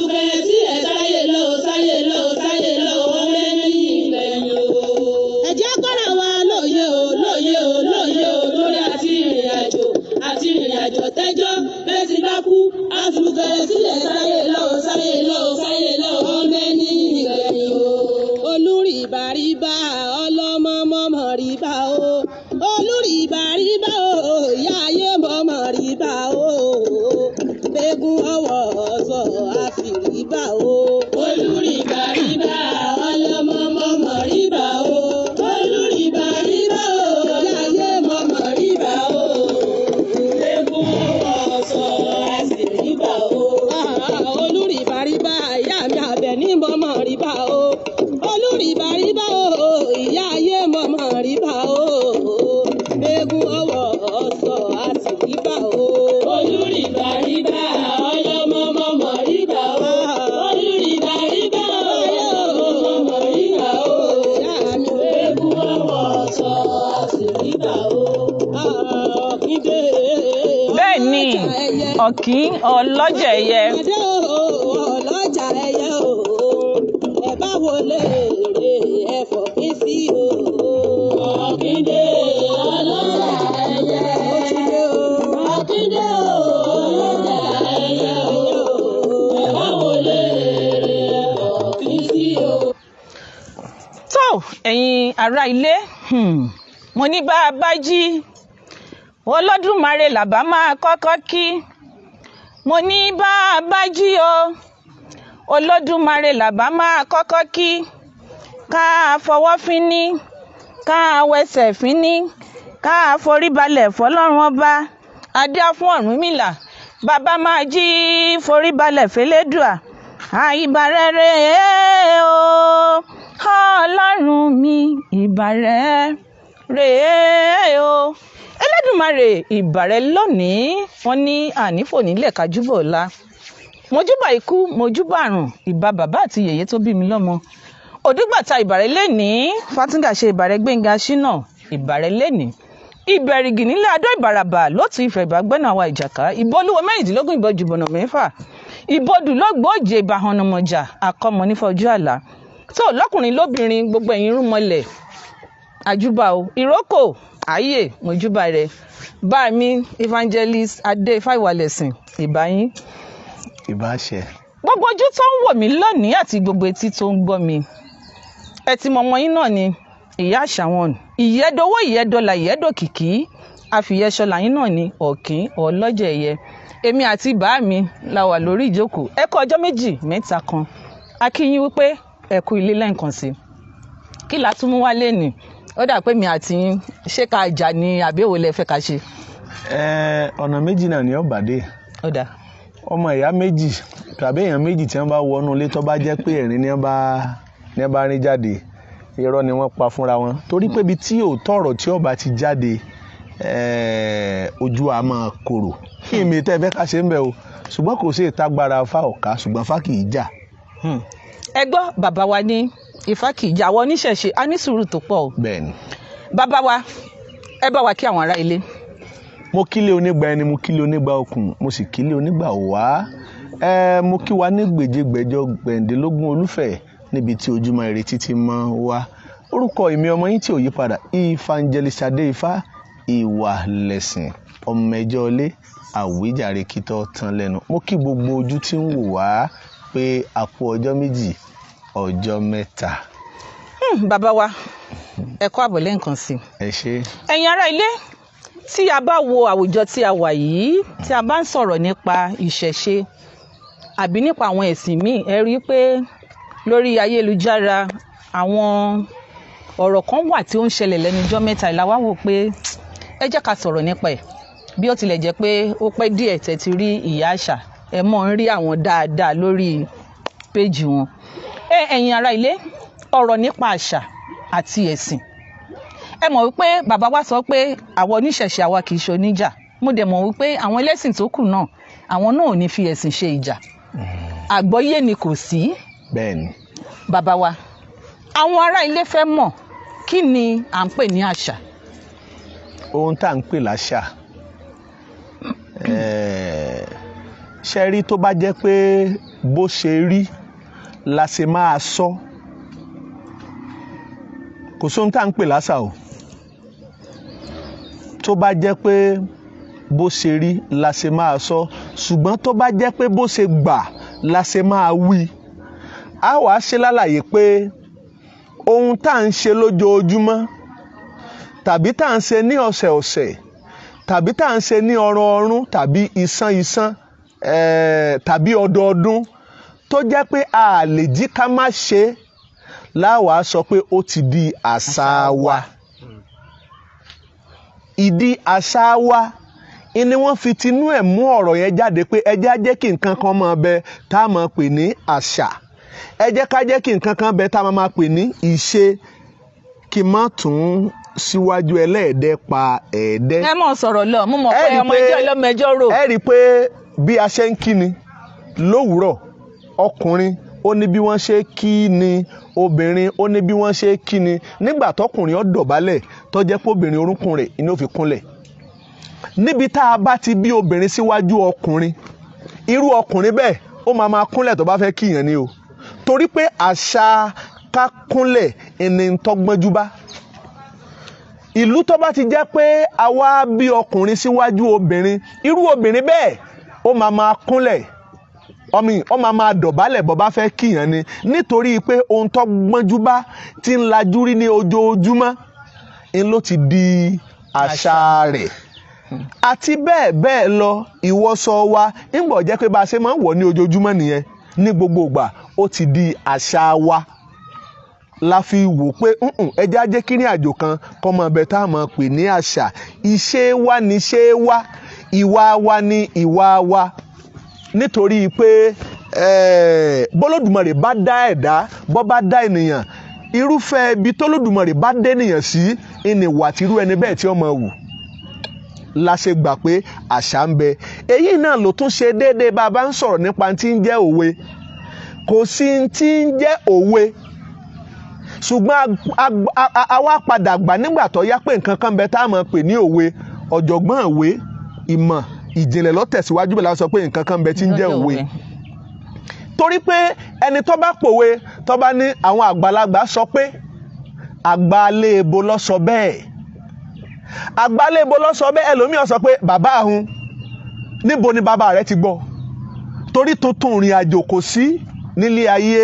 àfùkẹ̀rẹ̀ tí ẹ̀ sáyé lọ wọ́n mẹ́rin ìlẹ̀yìn o. ẹ jẹ́ kọ́ra wa lóye o lórí àti ìrìn àjò tẹ́jọ́ bẹ́ẹ̀ ti bá kú àfùkẹ̀rẹ̀ tí ẹ̀ sáyé lọ wọ́n mẹ́rin ìlẹ̀yìn o. olùrìbàrìbà ọlọ́mọmọ́mọ́ rìbà o olùrìbàrìbà o ìyá ayé mọ́mọ́ rìbà o gbẹ́gun ọwọ́ ọ̀sọ̀ àfìrìbà o. olùrìbàrìbà ọlọ́mọmọ́mọ́ rìbà o olùrìbàrìbà o ìyá ayé mọ́mọ́ rìbà o gbẹ́gun ọwọ́ ọ̀sọ̀ àfìrìbà o. olùrìbàrìbà ìyá mi àbẹ̀ ní mọ́mọ́ rìbà o olùrìbàrìbà o ìyá ayé mọ́mọ́ rìbà o gbẹ́gun ọwọ́ ọ̀sọ̀ àfìrìbà o. olùrìbàrìbà ọlọ́mọmọ́mọ́ rìbà o olùrìbàrìbà ọlọ́mọmọ́mọ́ rìbà o gbẹ́gun ọwọ́ ọ̀sọ̀ àfìrìbà o. bẹ́ẹ̀ ni ọ̀kín ọlọ́jà ẹyẹ. ọlọ́jà ẹyẹ o ẹ bá wọlé èrè ẹ fọ̀kín sí o. ọ̀kíndé ọlọ́jà ẹyẹ ọ̀kíndé ọlọ́jà ẹyẹ o ẹ bá wọlé èrè ẹ fọ̀kín sí o. tó ẹ̀yin ará ilé mo ní bá a bá jí Olódùmarè làbá máa kọ́kọ́ kí. mo ní bá a bá jí o Olódùmarè làbá máa kọ́kọ́ kí. ká fọwọ́ fínní ká wẹsẹ̀ fínní ká forí balẹ̀ fọlọ́run ọba adé fún Ọ̀rúnmìlà bàbá máa jí forí balẹ̀ fẹ́lẹ́dùà ìbàrẹ̀ o Ọlọ́run mi ìbàrẹ̀ rèé o. Ẹlẹ́dùmarè ìbàrẹ̀ lónìí wọ́n ní ànífò nílẹ̀ kájúbọ̀ ọ̀la. mojúbà ikú mojúbà àrùn ìbà bàbá àti yèyé tó bí mi lọ́mọ. òdúgbàtà ìbàrẹ̀ lẹ́nìí Fátúngà ṣe ìbàrẹ̀ Gbẹ́ngà Ṣínà ìbàrẹ̀ lẹ́nìí. ìbẹ̀rìgì nílẹ̀ Adó Ìbàràbà lótú Ifẹ̀ ìbàgbẹ́nà àwa Ìjàká ìbò Olúwo 16 ìbò Jùbọ̀nà 6 ìbò Dùlọ́gbò Òjè ìbàhànnàmọ̀jà àkọmọ nífọ̀jú àlà. tó lọ́kùnrin lóbìnrin gbogbo ẹ̀yin rúmọlẹ̀ àjúbà o ìrókò ayé mojúbà rẹ bá mi Evangelist Adé Ifáìwàlẹ̀sìn ìbáyín. ìbáṣẹ. gbogbo ojú tó ń wò mí lónìí àti gbogbo etí tó ń gbọ́ mi ẹ ti mọ ọmọ yín náà ni ìyá àṣàwọn ìyẹ́dọ́wọ́ ìyẹ́dọ́là ìyẹ́dọ́kìkí àfìyẹ́sọ́là yín náà ni ọ̀kín ọlọ́jà ẹ̀yẹ. èmi àti bá mi la wà lórí ìjókòó ẹ kú ọjọ́ méjì mẹ́ta kan a kí yín wípé ẹ kú ilé lẹ́ǹkan sí kí la tún mú wá lẹ́nìí ó dà pé mi àti yín ṣé ká jà ní àbẹ̀wò lẹ fẹ́ ká ṣe. ọ̀nà méjì náà ni ó bàdé. ó dà. ọmọ ìyá méjì tàbí èèyàn méjì tí wọ́n bá wọnú ilé tó bá jẹ́ pé ẹ̀rín ni wọ́n bá rin jáde irọ́ ni wọ́n pa fúnra wọn torí pé ibi tí òótọ́ ọ̀rọ̀ tí ó bá ti jáde ojú a máa korò kí èmi tẹ́ fẹ́ ká ṣe ń bẹ̀ o ṣùgbọ́n kò sí ìtagbára fa ọ̀ka ṣùgbọ́n fa kì í jà. ẹ gbọ́ bàbá wa ní Ifá kì í jà àwọn oníṣẹ̀ṣe a ní sùúrù tó pọ̀ o. bẹ́ẹ̀ni. bàbá wa ẹ bá wa kí àwọn ará ilé. mo kílé onígbà ẹni mo kílé onígbà okùn mo sì kílé onígbà wá mo kí wa ní gbèjégbèjọ gbẹ̀ǹdínlógún olúfẹ̀ níbi tí ojúmọ́ ìrètí ti mọ́ wá orúkọ ìmí ọmọ yín tí ò yí padà Evangelist Adé Ifá Ìwàlẹ̀sìn ọmọ ẹjọ́ ilé àwíjàre kítọ́ tán lẹ́nu mo kí gbogbo ojú tí ń wò wá pé a kú ọjọ́ méjì ọjọ́ mẹ́ta. bàbá wa ẹ kú àbọ̀ lẹ́ǹkan sí. ẹ ṣé. ẹ̀yin ará ilé tí a bá wo àwùjọ tí a wà yìí tí a bá ń sọ̀rọ̀ nípa ìṣẹ̀ṣe àbí nípa àwọn ẹ̀sìn míì ẹ rí i pé lórí ayélujára àwọn ọ̀rọ̀ kan wà tí ó ń ṣẹlẹ̀ lẹ́nu ọjọ́ mẹ́ta ìlà wá wò pé ẹ jẹ́ ká sọ̀rọ̀ nípa ẹ̀ bí ó tilẹ̀ jẹ́ pé ó pẹ́ díẹ̀ tẹ́ ti rí ìyá àṣà ẹ mọ̀ ń rí àwọn dáadáa lórí péjì wọn. ẹ̀yin ará ilé ọ̀rọ̀ nípa àṣà àti ẹ̀sìn ẹ mọ̀ wípé bàbá wa sọ pé àwọn oníṣẹ̀ṣe àwa kì í ṣe oníjà mo dẹ̀ mọ̀ wípé àwọn ẹlẹ́sìn tó kù náà àwọn náà ò ní fi ẹ̀sìn ṣe ìjà àgbọ́yé ni kò sí. bẹ́ẹ̀ni. bàbá wa àwọn ará ilé fẹ́ mọ̀ kí ni à ń pè ní àṣà. ohun tá à ń pè láṣà ṣe rí tó bá jẹ́ pé bó ṣe rí la ṣe máa sọ kò sóhun tá à ń pè lásà o tó bá jẹ́ pé bó ṣe rí la ṣe máa sọ ṣùgbọ́n tó bá jẹ́ pé bó ṣe gbà la ṣe máa wí a wàá ṣe lálàyé pé ohun tá à ń ṣe lójoojúmọ́ tàbí tá à ń ṣe ní ọ̀sẹ̀ọ̀sẹ̀ tàbí tá à ń ṣe ní ọrọọrún tàbí ìsán tàbí ọdọọdún tó jẹ́ pé a lè jí ká má ṣe láwàá sọ pé ó ti di àṣà wa. Ìdí àṣà wa ni wọ́n fi tinú ẹ̀ mú ọ̀rọ̀ yẹn jáde pé ẹ jẹ́ á jẹ́ kí nǹkan kan máa bẹ tá a máa pè ní àṣà ẹ jẹ́ ká jẹ́ kí nǹkan kan bẹ tá a máa pè ní ìṣe kí n má tún síwájú ẹlẹ́ẹ̀dẹ́ pa ẹ̀ẹ́dẹ́. ẹ mọ̀ sọ̀rọ̀ lọ mo mọ̀ pé ọmọ ẹjọ́ ọlọ́mọ ẹjọ́ rò. ẹ rí i pé bí a ṣe ń kí ni lówùúrọ̀ ọkùnrin ó ní bí wọ́n ṣe kí ni obìnrin ó ní bí wọ́n ṣe kí ni nígbà tọkùnrin ó dọ̀bálẹ̀ tó jẹ́ pé obìnrin orúnkún rẹ̀ ni ó fi kúnlẹ̀ níbi tá a bá ti bí obìnrin síwájú ọkùnrin irú ọkùnrin bẹ́ẹ̀ ó máa kúnlẹ̀ tó bá fẹ́ kíyàn ni o torí pé àṣà ká kúnlẹ̀ ẹni tọ́gbọ́njú bá ìlú tó bá ti jẹ́ pé àwa bí ọkùnrin síwájú obìnrin irú obìnrin bẹ́ẹ̀ ó máa kúnlẹ̀ ó máa dọ̀bálẹ̀ bó bá fẹ́ kíyàn ni nítorí pé ohun tó gbọ́njú bá ti ń lajú rí ní ojoojúmọ́ ń ló ti di àṣà rẹ̀ àti bẹ́ẹ̀ bẹ́ẹ̀ lọ ìwọṣọ wa ńgbọ̀ jẹ́ pé bá a ṣe máa ń wọ̀ ní ojoojúmọ́ nìyẹn ní gbogbo ìgbà ó ti di àṣà wa la fi wò pé ẹjẹ́ á jẹ́ kí ní àjò kan kọ́ mọ ọbẹ̀ tá a mọ̀ pè ní àṣà ìṣe wa ni ṣe wa ìwà wa ni ìwà wa nítorí pé bọ́lódùmarè bá dá ẹ̀dá bọ́ bá dá ènìyàn irúfẹ́ ibi tọ́lódùmarè bá dé ènìyàn sí ìnìwà tírú ẹni bẹ́ẹ̀ tí ó máa wù la ṣe gbà pé àṣà ń bẹ èyí náà ló tún ṣe déédéé bá a bá ń sọ̀rọ̀ nípa tí ń jẹ́ òwe kò sí tí ń jẹ́ òwe ṣùgbọ́n àwa padà gbà nígbà tó yá pé nǹkan kan bẹ tá a máa pè ní òwe ọ̀jọ̀gbọ́n òwe ìmọ̀ ìjìnlẹ̀ ló tẹ̀síwájú bẹ́ẹ̀ la sọ pé nǹkan kan bẹ tí ń jẹ́ òwe torí pé ẹni tó bá pòwe tó bá ní àwọn àgbàlagbà sọ pé àgbálẹ̀ ebo ló sọ bẹ́ẹ̀ àgbálẹ̀ ebo ló sọ bẹ́ẹ̀ ẹlòmíràn sọ pé bàbá àhun níbo ni bàbá rẹ ti gbọ́ torí tuntun ìrìn àjò kò sí nílé ayé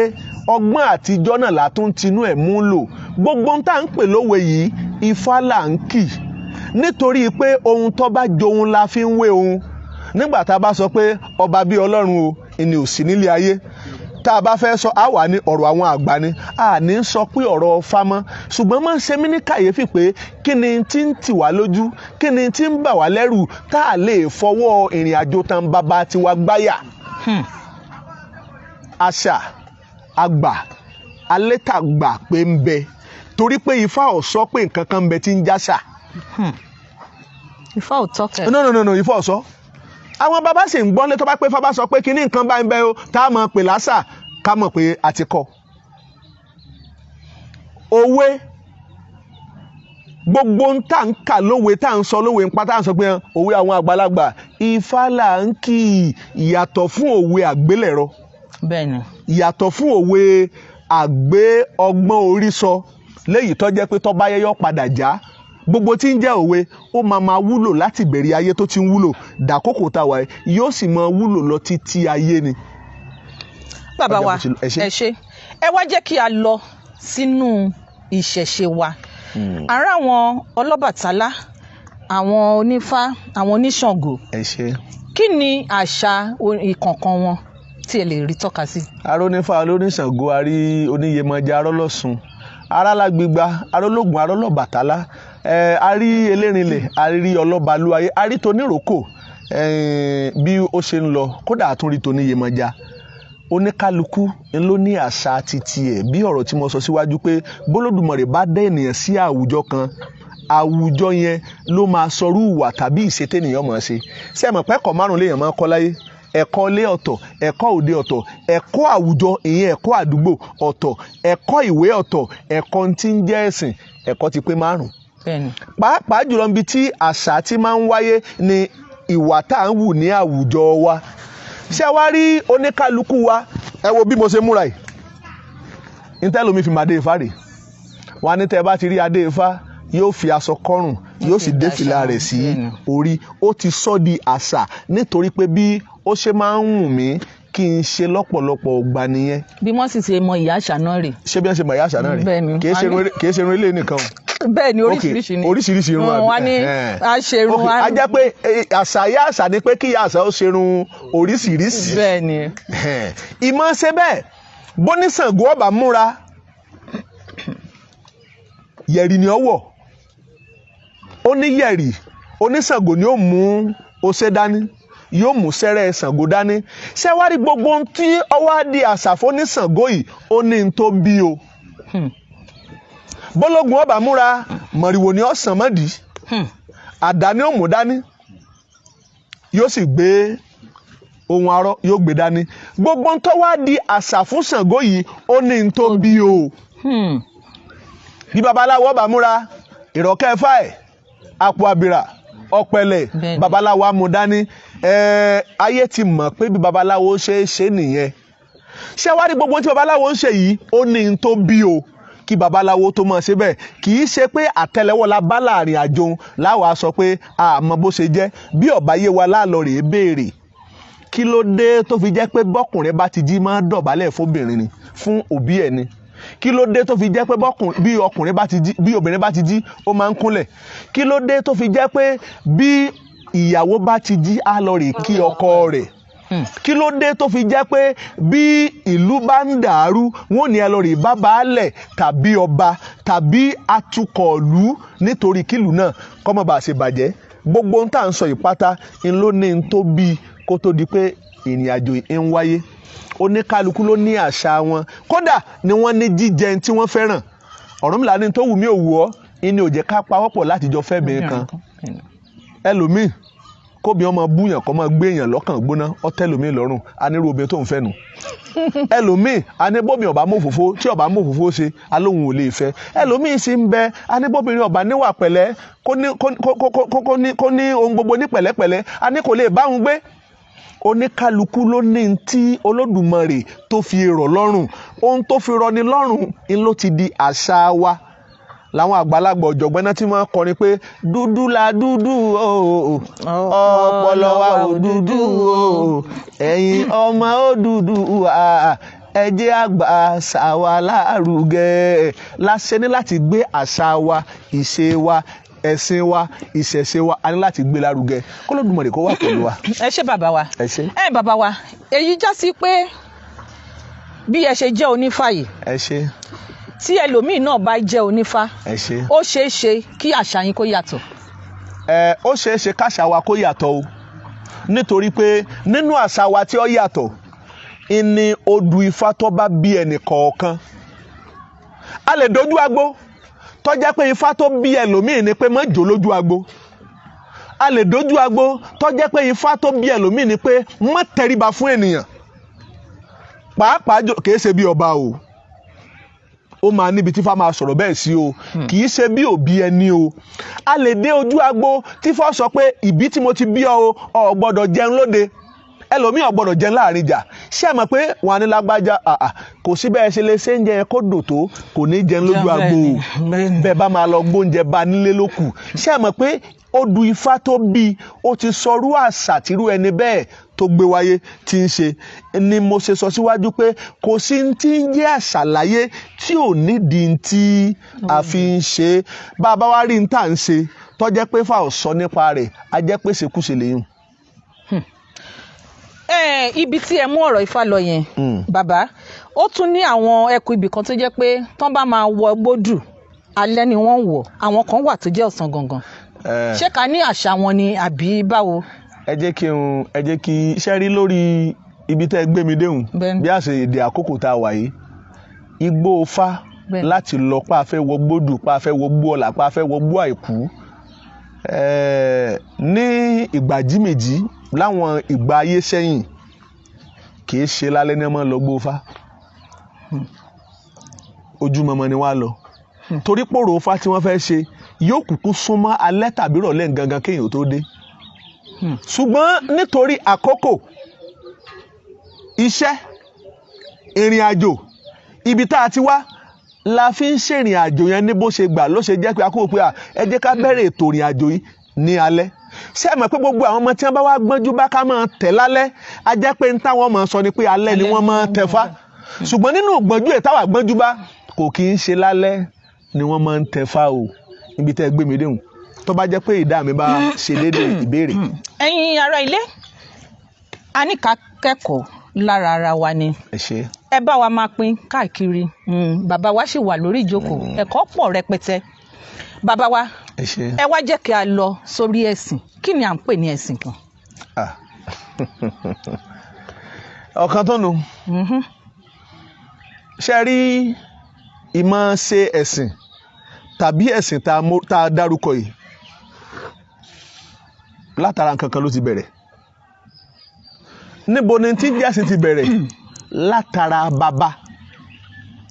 ọgbọ́n àtijọ́ náà látún tinú ẹ̀ mú lò gbogbo ń tà ń pè lówe yìí ifá là ń kì nítorí pé ohun tó bá johun la fi ń wé ohun nígbà tá a bá sọ pé ọba bíi ọlọ́run o ìní ò sí nílé ayé tá a bá fẹ́ sọ á wà ní ọ̀rọ̀ àwọn àgbà ni a ní sọ pé ọ̀rọ̀ ọfá mọ́ ṣùgbọ́n máa ń ṣe mí ní kàyéfì pé kí ni tí ń tì wá lójú kí ni tí ń bà wá lẹ́rù tá a lè fọwọ́ ìrìn àjò tán bàbá tiwa gbáyà. àṣà àgbà alétàgbà pé ń bẹ torí pé ifá ò sọ pé nǹkan kan ń bẹ tí ń jáṣà. ifá ò tọ́kẹ̀. no ifá ò sọ àwọn bàbá sì ń gbọ́n lé tó bá pé fábá sọ pé kíní nǹkan bá ń bẹ o tá a mọ̀ pé lásà ká mọ̀ pé a ti kọ́. òwe gbogbo ń tà ń kà lówe tá à ń sọ lówe ń pa tá à ń sọ pé òwe àwọn àgbàlagbà ifá là ń kì í yàtọ̀ fún òwe àgbélẹ̀rọ. bẹ́ẹ̀ni. yàtọ̀ fún òwe àgbé ọgbọ́n orí sọ léyìí tó jẹ́ pé tó bá yẹ́yọ́ padà já gbogbo tí ń jẹ́ òwe ó máa wúlò láti bẹ̀rẹ̀ ayé tó ti ń wúlò dàkókò tá a wà yóò sì máa wúlò lọ títí ayé ni. bàbá wa ẹ ṣé ẹ wá jẹ́ kí a lọ sínú ìṣẹ̀ṣe wa ara àwọn ọlọ́bàtálá àwọn onífá àwọn oníṣàngó kí ni àṣà ìkọ̀ọ̀kan wọn tí ẹ lè rí tọ́ka sí. aró onífá olóníṣàngó arí oníyèmọ̀já arọ́lọ́sùn arálágbígba arólógùn arọ́lọ́bàtálá arí elérinlẹ̀ arí ọlọ́balúayé arí toníròkò bí ó ṣe ń lọ kódà àtúnrí toníyèmọ̀já oníkálukú ló ní àṣà titi ẹ̀ bí ọ̀rọ̀ tí mo sọ síwájú pé bólódùmarè bá dá ènìyàn sí àwùjọ kan àwùjọ yẹn ló máa sọrú ìwà tàbí ìṣe tènìyàn máa ṣe sẹ́mọ̀ pẹ́kọ̀ márùn léèyàn máa kọ́ láyé ẹ̀kọ́ ilé ọ̀tọ̀ ẹ̀kọ́ òde ọ̀tọ̀ ẹ̀kọ́ àwùjọ ìyẹn ẹ̀kọ́ àdúgbò ọ̀tọ̀ ẹ̀kọ́ ìwé ọ̀tọ̀ ẹ̀kọ́ tí ń jẹ́ ẹ̀sìn ẹ̀kọ́ ti pé márùn. pàápàá jùlọ níbi tí àṣà ti máa ń wáyé ni ìwà tá à ń wù ní àwùjọ wa ṣé wá rí oníkálukú wa ẹ wo bí mo ṣe múra yìí ntẹ́lómi fi máa dé ifá rè wọn ní tẹ́ bá ti rí adé ifá yóò fi aṣọ kọ́rùn yóò sì dé fìlà rẹ̀ sí orí ó ti sọ di àṣà nítorí pé bí ó ṣe máa ń wù mí kí n ṣe lọ́pọ̀lọpọ̀ ògbà nìyẹn. bí wọ́n sì ṣe mọ ìyá àṣà náà rè. ṣé bí wọ́n ṣe mọ ìyá àṣà náà rè kì í ṣe irun ilé nìkan o. bẹ́ẹ̀ ni oríṣiríṣi ni oríṣiríṣi irun àbí. wọ́n ní aṣerun. a jẹ́ pé àṣà yá àṣà ni pé kí ìyá àṣà ó ṣerun oríṣiríṣi. bẹ́ẹ̀ ni. ìmọ̀ ṣe bẹ́ẹ̀ bóníṣàngó ọba múra yẹ̀rì ni ọwọ́ ó ní yẹ̀rì oníṣàngó ni ó mú ọṣẹ dání yóò mú sẹ́rẹ́ Ṣàngó dání ṣé wá rí gbogbo ohun tí ọwọ́ di àṣà fóníṣàngó yìí ó ní n tó bí o bọ́lọ́gùn ọba múra mọ̀rìwò ni ó sàn mọ́dì àdá ni ó mú dání yóò sì gbé ohun arọ yóò gbé dání gbogbo ohun tó wá di àṣà fún Ṣàngó yìí ó ní n tó bí o bí babaláwo ọba múra ìrọ̀kẹ́ ẹ̀fà ẹ̀ àpò àbìrà ọ̀pẹ̀lẹ̀ babaláwo amú dání ayé ti mọ̀ pé bí babaláwo ṣe é ṣe nìyẹn ṣé wá rí gbogbo tí babaláwo ń ṣe yìí ó ní n tó bí o kí babaláwo tó mọ̀ ṣe bẹ́ẹ̀ kì í ṣe pé àtẹ́lẹwọ́ la bá láàrin àjò láwa sọ pé àmọ́ bó ṣe jẹ́ bí ọ̀bá yé wa láàlọ́ rèé béèrè kí ló dé tó fi jẹ́ pé bọ́kùnrin bá ti jí máa ń dọ̀bálẹ̀ fóbìnrin ni fún òbí ẹ̀ ni kí ló dé tó fi jẹ́ pé bí ọkùnrin bá ti jí bí obìnrin bá ti jí ó máa ń kúnlẹ̀ kí ló dé tó fi jẹ́ pé bí ìyàwó bá ti jí á lọ rè kí ọkọ rẹ̀ kí ló dé tó fi jẹ́ pé bí ìlú bá ń dàrú wọn ò ní ẹ lọ rè bá baálẹ̀ tàbí ọba tàbí atukọ̀ ìlú nítorí kílù náà kọ́mọ bá ṣe bàjẹ́ gbogbo ohun tá à ń sọ ìpátá ń ló ní n tó bí kó tó di pé ìrìn àjò ń wáyé oníkálukú ló ní àṣà wọn kódà ni wọ́n ní jíjẹ tí wọ́n fẹ́ràn Ọ̀rúnmìlà ní tó wù mí ò wù ọ́ ìní ò jẹ́ ká pawọ́pọ̀ láti jọ fẹ́ bìnrin kan ẹlòmíì kóbi ọmọ búyàn kọ́ máa gbé èèyàn lọ́kàn gbóná ọtẹ́lòmíì lọ́rùn anirú obìnrin tó ń fẹ́ nu ẹlòmíì aníbóbìnrin ọba mòfófó tí ọba mòfófó ṣe alóhùn ò lè fẹ́ ẹlòmíì sì ń bẹ aníbóbìnrin ọba níwà pẹ̀lẹ́ kó ní ohun gbogbo ní pẹ̀lẹ́pẹ̀lẹ́ aní kò lè bá òun gbé oníkálukú ló ní tí Olódùmarè tó fi rọ̀ lọ́rùn ohun tó fi rọ̀ ni lọ́rùn ń ló ti di àṣà wa làwọn àgbàlagbà ọ̀jọ̀gbọ́n náà ti máa kọrin pé dúdú la dúdú o ọpọlọ wa ò dúdú o ẹ̀yin ọmọ ó dúdú ẹ jẹ́ àgbà àṣà wa lárugẹ láṣẹ ní láti gbé àṣà wa ìṣe wa ẹ̀sìn wa ìṣẹ̀ṣe wa a ní láti gbé lárugẹ k'Olódùmarè kó wà pẹ̀lú wa. ẹ ṣé bàbá wa ẹ ṣé bàbá wa èyí já sí pé bí ẹ ṣe jẹ́ onífá yìí ẹ ṣé tí ẹlòmíì náà bá jẹ́ onífá ẹ ṣé ó ṣeé ṣe kí àṣà yín kó yàtọ̀. ó ṣeé ṣe káṣà wa kó yàtọ̀ o nítorí pé nínú àṣà wa tí ó yàtọ̀ ìní odù ifá tó bá bí ẹnì kọ̀ọ̀kan a lè dojú agbo tó jẹ́ pé ifá tó bí ẹlòmíì ni pé má jó lójú agbo a lè dojú agbo tó jẹ́ pé ifá tó bí ẹlòmíì ni pé má tẹríba fún ènìyàn pàápàá kìí ṣe bí ọba o ó máa níbi tífá máa sọ̀rọ̀ bẹ́ẹ̀ sí o kìí ṣe bí òbí ẹni o a lè dé ojú agbo tífá sọ pé ìbí tí mo ti bí ọ ò gbọ́dọ̀ jẹun lóde ẹlòmíì ò gbọ́dọ̀ jẹun láàrin ìjà ṣé ẹ mọ̀ pé wọn á ní lágbájá kò sí bẹ́ẹ̀ ṣe lè ṣe ń jẹ kó dò tó kò ní jẹun lójú agbo bẹ́ẹ̀ bá máa lọ gbóúnjẹ bá nílé lókù ṣé ẹ mọ̀ pé odù ifá tó bí ó ti sọrú àṣà tírú ẹni bẹ́ẹ̀ tó gbé wáyé tí ń ṣe ni mo ṣe sọ síwájú pé kò sí tí ń jẹ́ àṣà láyé tí ò nídìí tí a fi ń ṣe bá a bá wá rí ní tà ń ṣe tó jẹ́ pé fà ò sọ nípa rẹ̀ a jẹ́ pé ṣekúṣe lèyìn. ibi tí ẹ mú ọ̀rọ̀ ifá lọ yẹn bàbá ó tún ní àwọn ẹkùn ibì kan tó jẹ́ pé tán bá máa wọ gbódù alẹ́ ni wọ́n ń wọ̀ àwọn kan wà tó jẹ́ ọ̀sán gangan ṣé ká ní àṣà wọn ni àbí báwo. ẹ jẹ́ kí iṣẹ́ rí lórí ibi tẹ́ ẹ gbé mi déhùn bí àṣẹ èdè àkókò tá a wà yìí igbó Ifá láti lọ pa afẹ́ wọ gbódù pa afẹ́ wọ gbó ọ̀la pa afẹ́ wọ gbó àìkú ní ìgbà jímèjì láwọn ìgbà ayé sẹ́yìn kì í ṣe lálẹ́ ní ọmọ lọ gbó Ifá ojúmọmọ ni wàá lọ torí pòrò Ifá tí wọ́n fẹ́ ṣe yóò kúkú súnmọ́ alẹ́ tàbí rọ̀lẹ́ gangan kéèyàn tó dé ṣùgbọ́n nítorí àkókò iṣẹ́ ìrìn àjò ibi tá a ti wá la fi ń ṣèrìn àjò yẹn ní bó ṣe gbà ló ṣe jẹ́ pé akókò pé ẹ jẹ́ ká bẹ̀rẹ̀ ètò ìrìn àjò yìí ní alẹ́ ṣé ẹ mọ̀ pé gbogbo àwọn ọmọ tí wọ́n bá wá gbọ́njú bá ká máa tẹ̀ lálẹ́ a jẹ́ pé ń táwọn máa sọ ni pé alẹ́ ni wọ́n máa tẹ̀fá ṣùgbọ́n nínú gbọ́njú ẹ̀ táwa gbọ́njú bá kò kì í ṣe lálẹ́ ni wọ́n máa ń tẹ̀fá o ibi tẹ́ gbé mi déhùn tó bá jẹ́ pé ìdá mi bá ṣe déédéé ìbéèrè. ẹ̀yin ará ilé a ní ká kẹ́kọ̀ọ́ lára ara wa ni ẹ bá wa máa pín káàkiri bàbá wa sì wà lórí ìjókòó ẹ̀kọ́ pọ̀ rẹpẹtẹ bàbá wa ẹ wá jẹ́ kí a lọ sórí ẹ̀sìn kí ni à ń pè ní ẹ̀sìn kan. ọ̀kan tó nu ṣe rí ìmọ̀ ṣe ẹ̀sìn tàbí ẹ̀sìn tá a dárúkọ yìí látara nǹkan kan ló ti bẹ̀rẹ̀ níbo ni tí ẹ̀sìn ti bẹ̀rẹ̀ látara bàbá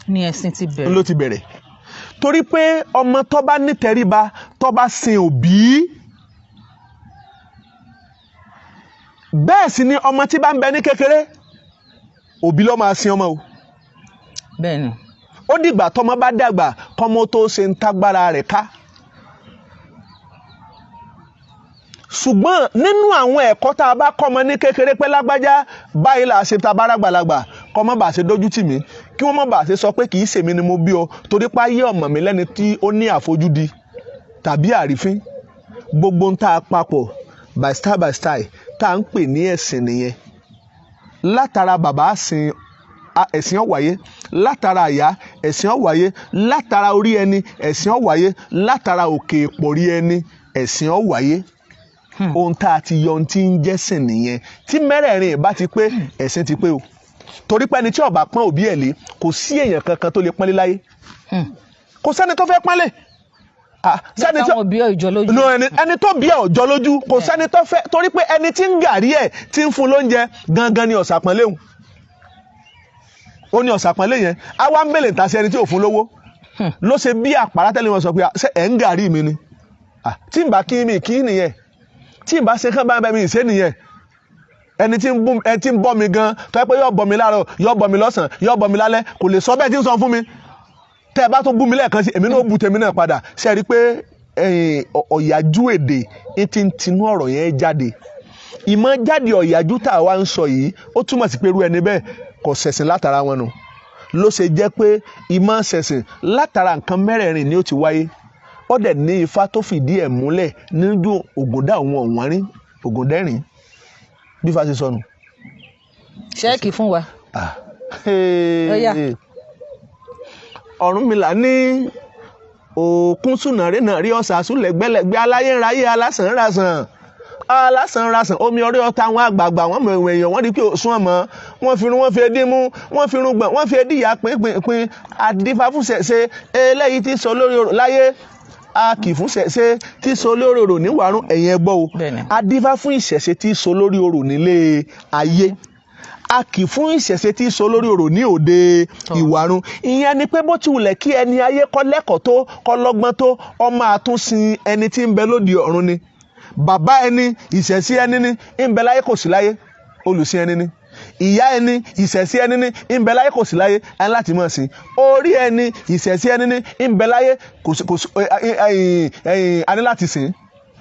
ni ẹ̀sìn ti bẹ̀rẹ̀ ló ti bẹ̀rẹ̀ torí pé ọmọ tó bá nítẹríba tó bá sin òbí bẹ́ẹ̀ sì ni ọmọ tí bá ń bẹ ní kékeré òbí ló máa sin ọmọ o. bẹ́ẹ̀ni. ó dìgbà tọmọ bá dàgbà kọ́mọ tó ṣe ń tágbára rẹ̀ ká. ṣùgbọ́n nínú àwọn ẹ̀kọ́ tá a bá kọ́mọ ní kékeré pé lágbájá báyìí là á ṣe ta bára gbàlagbà kọ́mọ bá ṣe dójú tì mí kí wọ́n má bá ṣe sọ pé kì í ṣèmi ni mo bí ọ torí pé ayé ọmọ mi lẹ́ni tí ó ní àfojúdi tàbí àrífín gbogbo ń tá a papọ̀ by style tá à ń pè ní ẹ̀sìn nìyẹn látara bàbá sin ẹ̀sìn ó wáyé látara àyà ẹ̀sìn ó wáyé látara orí ẹni ẹ̀sìn ó wáyé látara òkè ìpọ̀rí ẹni ẹ̀sìn ó wáyé ohun tá a ti yọ ohun tí ń jẹ́sìn nìyẹn tí mẹ́rẹ̀ẹ̀rin bá ti pé ẹ̀sìn ti pé o torí pé ẹni tí ó bá pọ́n òbí ẹ̀ lé kò sí èèyàn kankan tó lè pọ́nlé láyé kò sẹ́ni tó fẹ́ pọ́nlé ẹni tó bí ẹ ọjọ́ lójú ẹni tó bí ẹ ọjọ́ lójú kò sẹ́ni tó fẹ́ torí pé ẹni tí ń gàrí ẹ̀ tí ń fún lóúnjẹ gangan ni ọ̀sàpọ̀nlé òun ó ní ọ̀sàpọ̀nlé yẹn á wá ń bèlè ta sí ẹni tí ò fún lówó ló ṣe bí àpárá tẹ́lẹ̀ wọn sọ pé ṣé ẹ̀ ń gàrí mi ni tí n bá kí mi kí nìyẹn tí n bá ṣe kán bá mi ṣe nìyẹn ẹni tí ń bọ́ mi gan tó yẹ pé yóò bọ́ mi láàárọ̀ yóò bọ́ mi lọ́sàn-án yóò bọ́ mi lálẹ́ kò lè sọ bẹ́ẹ̀ tí ń sọ fún mi tẹ́ ẹ bá tún bú mi lẹ́ẹ̀kan sí èmi náà bú tèmi náà padà ṣe rí i pé ọ̀yájú èdè ti ń tinú ọ̀rọ̀ yẹn jáde ìmọ̀ jáde ọ̀yájú tá a wá ń sọ yìí ó túmọ̀ sí pé irú ẹni bẹ́ẹ̀ kò ṣẹ̀sìn látara wọn nù ló ṣe jẹ́ pé ìmọ̀ ṣẹ̀sìn látara nǹkan mẹ́rẹ̀ẹ̀rin ni ó ti wáyé ó dẹ̀ ní ifá tó fìdí ẹ̀ múlẹ̀ nínú ògùndá òun ọ̀wọ́nrín ògùndẹ́rìn bí ifá ṣe sọnù. ṣẹ́ẹ̀kì fún wa. Ọ̀rúnmìlà ní òkun súnàrè náà rí ọ̀sà súlẹ̀gbẹ́lẹ̀gbẹ́ aláyé ńráyé alásànrasàn omi orí ọ̀tá àwọn àgbààgbà wọn mọ̀ èèyàn wọ́n rí pé òsùn ọmọ wọ́n fi irun wọ́n fi edí mú wọ́n fi irun gbọ̀n wọ́n fi edí ìyá pínpín àdífá fún ṣẹ̀ṣẹ̀ eléyìí tí sọ lórí ọ̀rọ̀ láyé a kì fún ṣẹ̀ṣẹ̀ tí sọ lórí ọ̀rọ̀ níwàárún ẹ̀yìn ẹgbọ́ o àdífá fún ìṣẹ̀ṣẹ̀ tí sọ lórí ọ̀rọ̀ nílé ayé a kì fún ìṣẹ̀ṣẹ̀ tí sọ lórí ọ̀rọ̀ ní òde ìwàrun ìyẹn ni pé bó ti wùlẹ̀ kí ẹni ayé kọ́ lẹ́kọ̀ọ́ tó kọ́ lọ́gbọ́n tó ọmọ àtúnṣin ẹni tí ń bẹ lóde ọ̀run ni bàbá ẹni ìṣẹ̀ṣẹ̀ ẹni ní ń bẹ láyé kò sí láyé olùsìn ẹni ní ìyá ẹni ìṣẹ̀ṣẹ̀ ẹni ní ń bẹ láyé kò sí láyé ẹni láti mọ̀ sí orí ẹni ìṣẹ̀ṣẹ̀ ẹni ní ń bẹ láyé kò sí ẹni láti sìn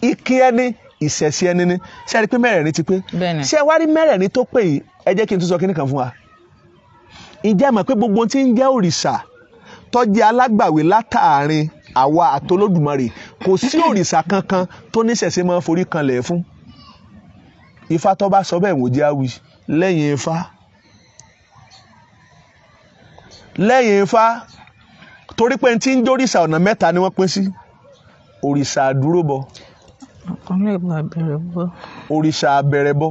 ìkín ẹni ìṣẹ̀ṣẹ̀ ẹni ní ṣé ẹ rí pé mẹ́rẹ̀ẹ̀rin ti pé ṣé ẹ wá rí mẹ́rẹ̀ẹ̀rin tó pé yìí ẹ jẹ́ kí n tún sọ kíní kan fún wa ǹjẹ́ mọ̀ pé gbogbo tí ń jẹ́ òrìṣà tó jẹ́ alágbàwé látàárín àwa àtolódùmarè kò sí òrìṣà kankan tó níṣẹ̀ṣe máa ń forí kanlẹ̀ fún ifá tó bá sọ bẹ́ẹ̀ wò jẹ́ àwì lẹ́yìn ifá torí pé tí ń jórìṣà ọ̀nà mẹ́ta ni wọ́n pín sí òrìṣà àdúróbọ òrìṣà àbẹ̀rẹ̀bọ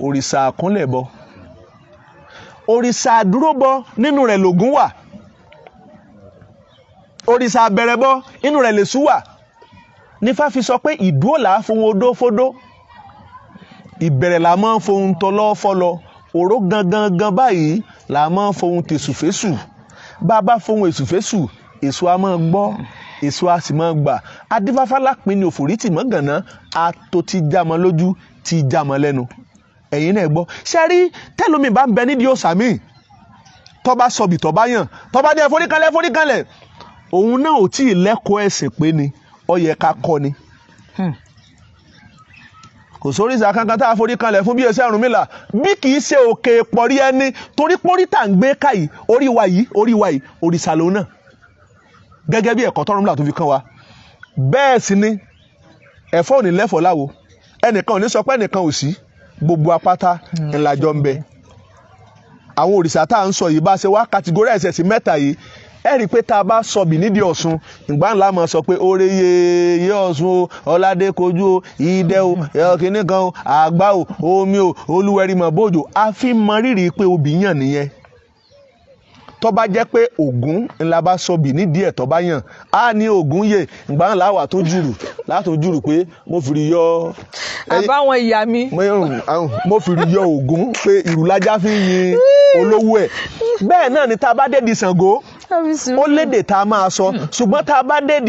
òrìṣà àkúnlẹ̀bọ òrìṣà àdúróbọ nínú rẹ̀ lògún wà òrìṣà àbẹ̀rẹ̀bọ nínú rẹ̀ lèṣù wà nífá fi sọ pé ìdúró là á fohùn odó fódó ìbẹ̀rẹ̀ là máa ń fohùn tọlọ́ fọlọ òró gangan báyìí là máa ń fohùn tèṣùfésù bá a bá fohùn èṣùfésù èṣù a máa gbọ́ èṣù a sì máa gbà adífáfá lápín ní òfòrí tì mọ́ gànà àtò ti já mọ́ lójú ti já mọ́ lẹ́nu ẹ̀yin náà gbọ́ ṣe rí tẹ́lómi bá ń bẹ nídìí òòṣà míì tó bá sọ̀bì tó bá yàn tó bá ní ẹ forí kanlẹ̀ òun náà ò tí ì lẹ́kọ̀ọ́ ẹ̀sìn pé ni ó yẹ ká kọ́ ni kò sórí ìsà kankan tá a forí kanlẹ̀ fún bí ẹsẹ̀ Ọ̀rúnmìlà bí kì í ṣe òkè pọ̀rí ẹni torí pọ́rí tá à ń gbé káyìí orí wa yìí òrìṣà lòun náà gẹ́gẹ́ bí ẹ̀kọ́ tọ́rùnmìlà tó fi kàn wá bẹ́ẹ̀ sì ni ẹ̀fọ́ ò ní lẹ́fọ̀ọ́ láwo ẹnìkan ò ní sọ pé ẹnìkan ò sí gbogbo apáta ńlájọ ń bẹ àwọn òrìṣà tá à ń sọ yìí bá ṣe wá kàtìgórì ẹ̀sẹ̀ sí mẹ́ta yìí ẹ rí i pé tá a bá sọ̀bì nídìí Ọ̀ṣun ìgbà ńlá máa sọ pé oore yeye Ọ̀ṣun o ọ̀làdé kojú o ìdẹ o kìnìún kan o àgbá o omi o olúwẹ̀rí mọ̀ bójò a fi mọ rírì pé obì yàn nìyẹn tó bá jẹ́ pé Ògún ńlá bá sọ̀bì nídìí ẹ̀ tó bá yàn á ní Ògún yè ìgbà ńlá wà tó jùrù pé mo fìrí yọ. àbáwọn ìyá mi. mo fìrí yọ Ògún pé ìrùlájà fi ń yin olówó ẹ̀ bẹ́ẹ̀ náà ni tá a bá dé di Ṣàngó ó lédè tá a máa sọ ṣùgbọ́n tá a bá dé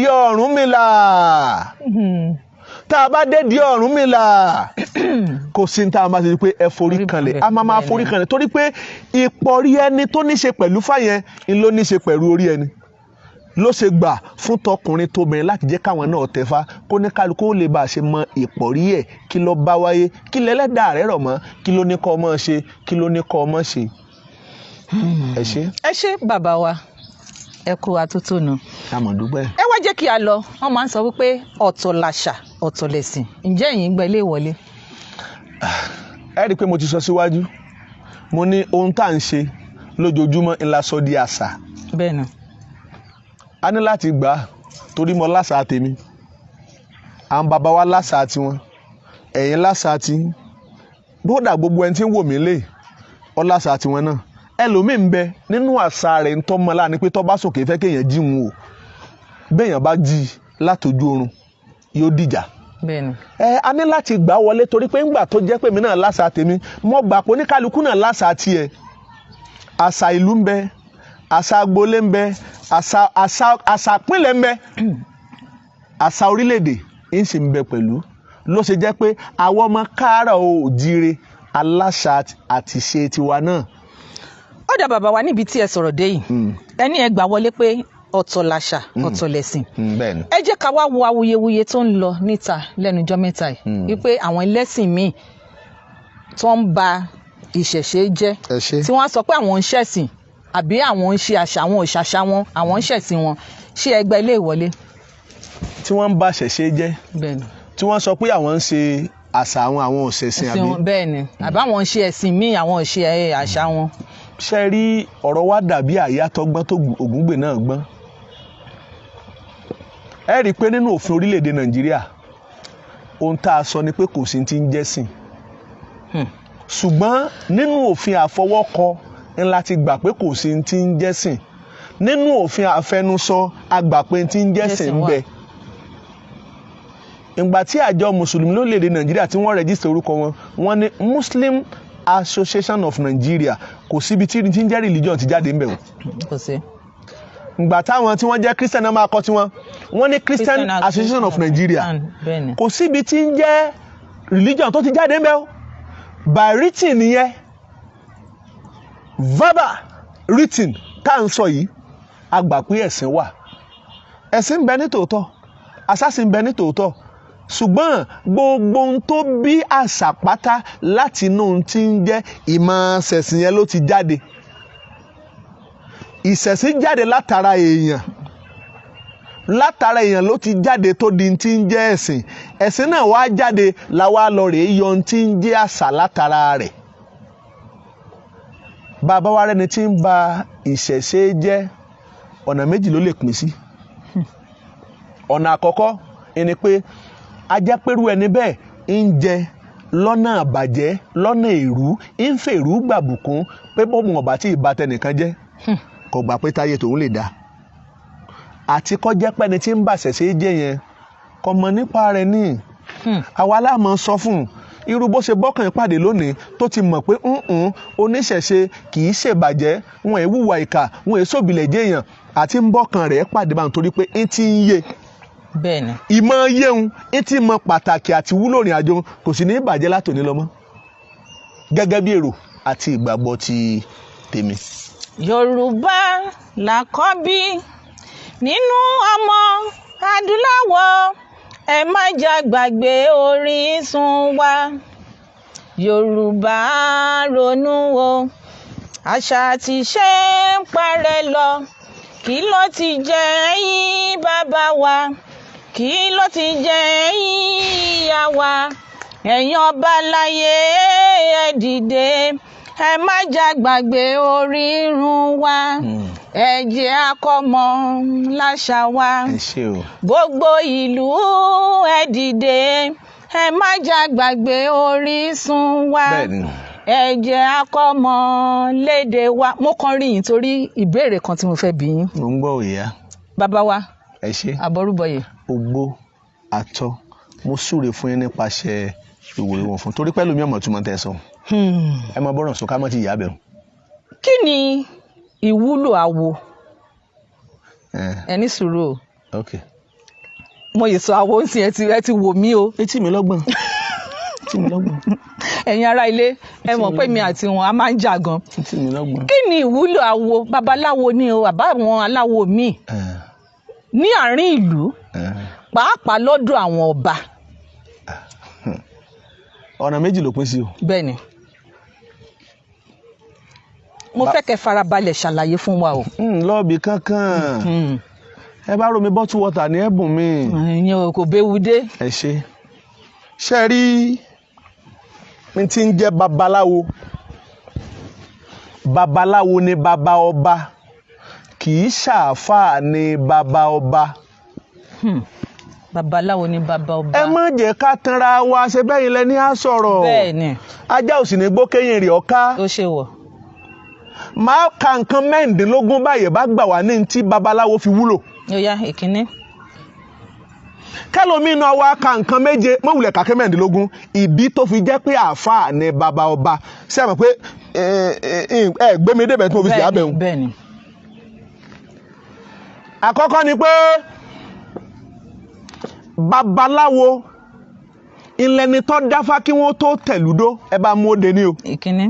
di Ọ̀rúnmìlà kò sí ní tá a máa ṣe pé ẹ forí kanlẹ̀ a máa forí kanlẹ̀ torí pé ìpọ̀rí ẹni tó ní ṣe pẹ̀lú fáyẹn ń ló ní ṣe pẹ̀lú orí ẹni ló ṣe gbà fún tọkùnrin tóbìnrin láti jẹ́ káwọn náà tẹ̀fá kó ní kálukú ó lè bá a ṣe mọ ìpọ̀rí ẹ̀ kí ló bá wáyé kí lẹ́lẹ́dàá rẹ̀ rọ̀ mọ́ kí ló ní kọ́ ọmọ ṣe kí ló ní kọ́ ọmọ ṣe. ẹ ṣé bàbá wa ẹ kú atótónu. àmọ̀dúpẹ́. ẹ wá jẹ́ kí a lọ wọ́n máa ń sọ wípé ọ̀tọ̀ làṣà ọ̀tọ̀ lẹ̀sìn ǹjẹ́ ẹ̀yin gba ilé ìwọlé. ẹ rí i pé mo ti sọ síwájú mo ní ohun tá à ń ṣe lójoojúmọ́ ńlá sọ di àṣà. bẹ́ẹ̀ ni. a ní láti gbà á torí mo láṣà tèmi àwọn bàbá wa láṣà tiwọn ẹ̀yin láṣà tí bódà gbogbo ẹni tí ń wò mí lé ọ láṣà tiwọn náà ẹlòmíì ń bẹ nínú àṣà rẹ̀ ń tọ́ mọ́ láàánú pé tọ́ bá sòkè fẹ́ kéèyàn jí wọn o béèyàn bá jí látọjú oorun yóò dìjà. bẹ́ẹ̀ni. a ní láti gbà wọlé torí pé ńgbà tó jẹ́ pé mi náà láṣà tèmi mo gbà pé oníkálukú náà láṣà tiẹ̀ àṣà ìlú ń bẹ àṣà agboolé ń bẹ àṣà pínlẹ̀ ń bẹ àṣà orílẹ̀-èdè ń sì ń bẹ pẹ̀lú ló ṣe jẹ́ pé àwọn ọmọ káàárọ̀ oòjíire aláṣà àti ṣe tiwa náà. ó dà bàbá wa níbi tí ẹ sọ̀rọ̀ dé yìí ẹni ẹ gbà wọlé pé ọ̀tọ̀ làṣà ọ̀tọ̀ lẹ̀sìn ẹ jẹ́ ká wá wo awuyewuye tó ń lọ níta lẹ́nujọ́ mẹ́ta yìí wípé àwọn ẹlẹ́sìn míì tó ń ba ìṣẹ̀ṣe jẹ́ tí wọ́n á sọ pé àwọn ń ṣẹ̀sìn àbí àwọn ń ṣe àṣà wọn ò ṣàṣà wọn àwọn ń ṣẹ̀sìn wọn ṣé ẹ gba ilé ìwọlé. tí wọ́n ń ba ìṣẹ̀ṣe jẹ́ tí wọ́n sọ pé àwọn ń ṣe àṣà àwọn òṣèṣin àbí. bẹ́ẹ̀ ni àbí àwọn ń ṣe ẹ̀sìn míì àwọn ò ṣe àṣà wọn. ṣe rí ọ̀rọ̀ wa dàbí àyà tọ́gbọ́n tó Ògúngbè náà gbọ́n. ẹ rí i pé nínú òfin orílẹ̀-èdè Nàìjíríà ohun tá a sọ ni pé kò sí ti ń jẹ́sìn. ṣùgbọ́n nínú òfin àfọwọ́kọ ńlá ti gbà pé kò sí ti ń jẹ́sìn. nínú òfin àfẹnusọ a gbà pé ti ń jẹ́sìn ń bẹ. ìgbà tí àjọ mùsùlùmí lórílẹ̀‐èdè Nàìjíríà tí wọ́n rẹ́jísítà orúkọ wọn wọ́n ní Muslim Association of Nigeria kò síbi tí ń jẹ́ religion ti jáde ń bẹ̀ wò. kò sí. ìgbà táwọn tí wọ́n jẹ́ Christian náà máa kọ́ tiwọn wọ́n ní Christian Association of Nigeria kò síbi tí ń jẹ́ religion tó ti jáde ń bẹ̀ wò. by written nìyẹn verbal written tá à ń sọ yìí a gbà pé ẹ̀sìn wà ẹ̀sìn ń bẹ ní tòótọ́ àṣà sì ń bẹ ní tòótọ́ ṣùgbọ́n gbogbo ohun tó bí àṣà pátá láti inú ohun tí ń jẹ́ ìmọ̀ ṣẹ̀sìn yẹn ló ti jáde ìṣẹ̀sìn jáde látara èèyàn ló ti jáde tó di ti ń jẹ́ ẹ̀sìn ẹ̀sìn náà wá jáde làwa lọ rèé yọ ohun tí ń jẹ́ àṣà látara rẹ̀ bàbá wa rẹni tí ń ba ìṣẹ̀ṣe jẹ́ ọ̀nà méjì ló lè pín sí ọ̀nà àkọ́kọ́ ẹni pé ajẹ́pẹ́rú ẹni bẹ́ẹ̀ ń jẹ lọ́nà àbàjẹ́ lọ́nà èrú ń fèrú gbàbùkún pé bọ́ọ̀mù ọ̀bà tí ìbá tẹnìkan jẹ́ kò gbà pé táyé tòun lè dá àti kọ́ jẹ́ pẹ́ni tí ń bà ṣẹ̀ṣẹ̀ jẹ́ yẹn kò mọ̀ nípa rẹ̀ ní àwa láàmú sọ fún irú bó ṣe bọ́kàn ìpàdé lónìí tó ti mọ̀ pé oníṣẹ̀ṣe kì í ṣèbàjẹ́ wọn è wùwà ìkà wọn è sòbìlẹ̀ jẹ́yàn àti ń bọ́kàn rẹ̀ pàdé bá nítorí pé ń ti ń yé bẹ́ẹ̀ni. ìmọ̀ yéhun ń ti mọ pàtàkì àti wúlò ìrìn àjò kò sì ní ìbàjẹ́ látòní lọ mọ́ gẹ́gẹ́ bí èrò àti ìgbàgbọ́ ti tèmi. Yorùbá làkọ́bí nínú ọmọ adúláwọ̀, ẹ má jà gbàgbé orísun wa. Yorùbá ronú o, àṣà àti ìṣe ń parẹ́ lọ, kí ló ti jẹ́ yín bàbá wa, kí ló ti jẹ́ yín ìyá wa. Ẹ̀yin ọba láyé ẹ dìde, ẹ má jà gbàgbé orírun wa, ẹ jẹ́ akọ́mọ láṣà wa. Gbogbo ìlú ẹ dìde, ẹ má jà gbàgbé orísun wa, ẹ jẹ́ akọ́mọ lédè wa. Mo kàn rí yín torí ìbéèrè kan tí mo fẹ́ bi yín. Mo ń gbọ́ òyà. Bàbá wa ẹ ṣé àbọrúbọyè. Ogbó àtọ mo súre fún yín nípasẹ̀ ìwòye wọn fún torí pẹ̀lú mi ọmọ túmọ̀ tẹ́ sọ. Ẹ máa bọ́rọ̀ sọ ká mọ́ ti ìyá bẹ̀rù. Kí ni ìwúlò awo? Ẹni sùúrù o. Okay. Mo yẹ sọ awo ń sin ẹ ti wò mí o. Etí mi lọ́gbọ̀n. Ẹ̀yin ará ilé ẹ mọ̀ pé mi àti wọn a máa ń jà gan. Etí mi lọ́gbọ̀n. Kí ni ìwúlò awo? Babaláwo ni o, àbá àwọn aláwo míì ní àárín ìlú pàápàá lọ́dọ̀ àwọn ọba. Ọ̀nà méjì ló pín sí o. Bẹ́ẹ̀ni. Mo fẹ́ kẹ́ farabalẹ̀ ṣàlàyé fún wa o. Lọ́ọ̀bì kankan. Ẹ bá romi bottle water ní ẹ̀bùn mi. Ìyẹn kò béwu dé. Ẹ ṣé. Ṣé rí mi ti ń jẹ́ babaláwo. Babaláwo ni bàbá ọba. Kì í ṣàáfàá ni bàbá ọba. Babaláwo ni bàbá ọba. Ẹ má jẹ́ ká tanra wa ṣe bẹ́yìn lẹ́ni á sọ̀rọ̀. Bẹ́ẹ̀ni. Ajá ò sì ní gbó kéyìn rè ọ̀ká. Ó ṣe wọ̀. Máa ka nǹkan mẹ́rìndínlógún báyìí bá gbà wá ní tí babaláwo fi wúlò. Ó yá ìkíní. Kẹ́lòmíì náà wá ka nǹkan méje mọ̀wùlẹ̀ kàkẹ́ mẹ́rìndínlógún ìbí tó fi jẹ́ pé àáfàá ni bàbá ọba. Ṣé ẹ mọ̀ pé ẹ gbé mi débẹ̀ tí mo fi ṣe àbẹ̀wò. Bẹ́ẹ̀ni. Àkọ́kọ́ ni pé babaláwo ìlẹ́ni tó dáfá kí wọ́n tó tẹ̀lúdó ẹ bá mú òde ní o. Ìkíní.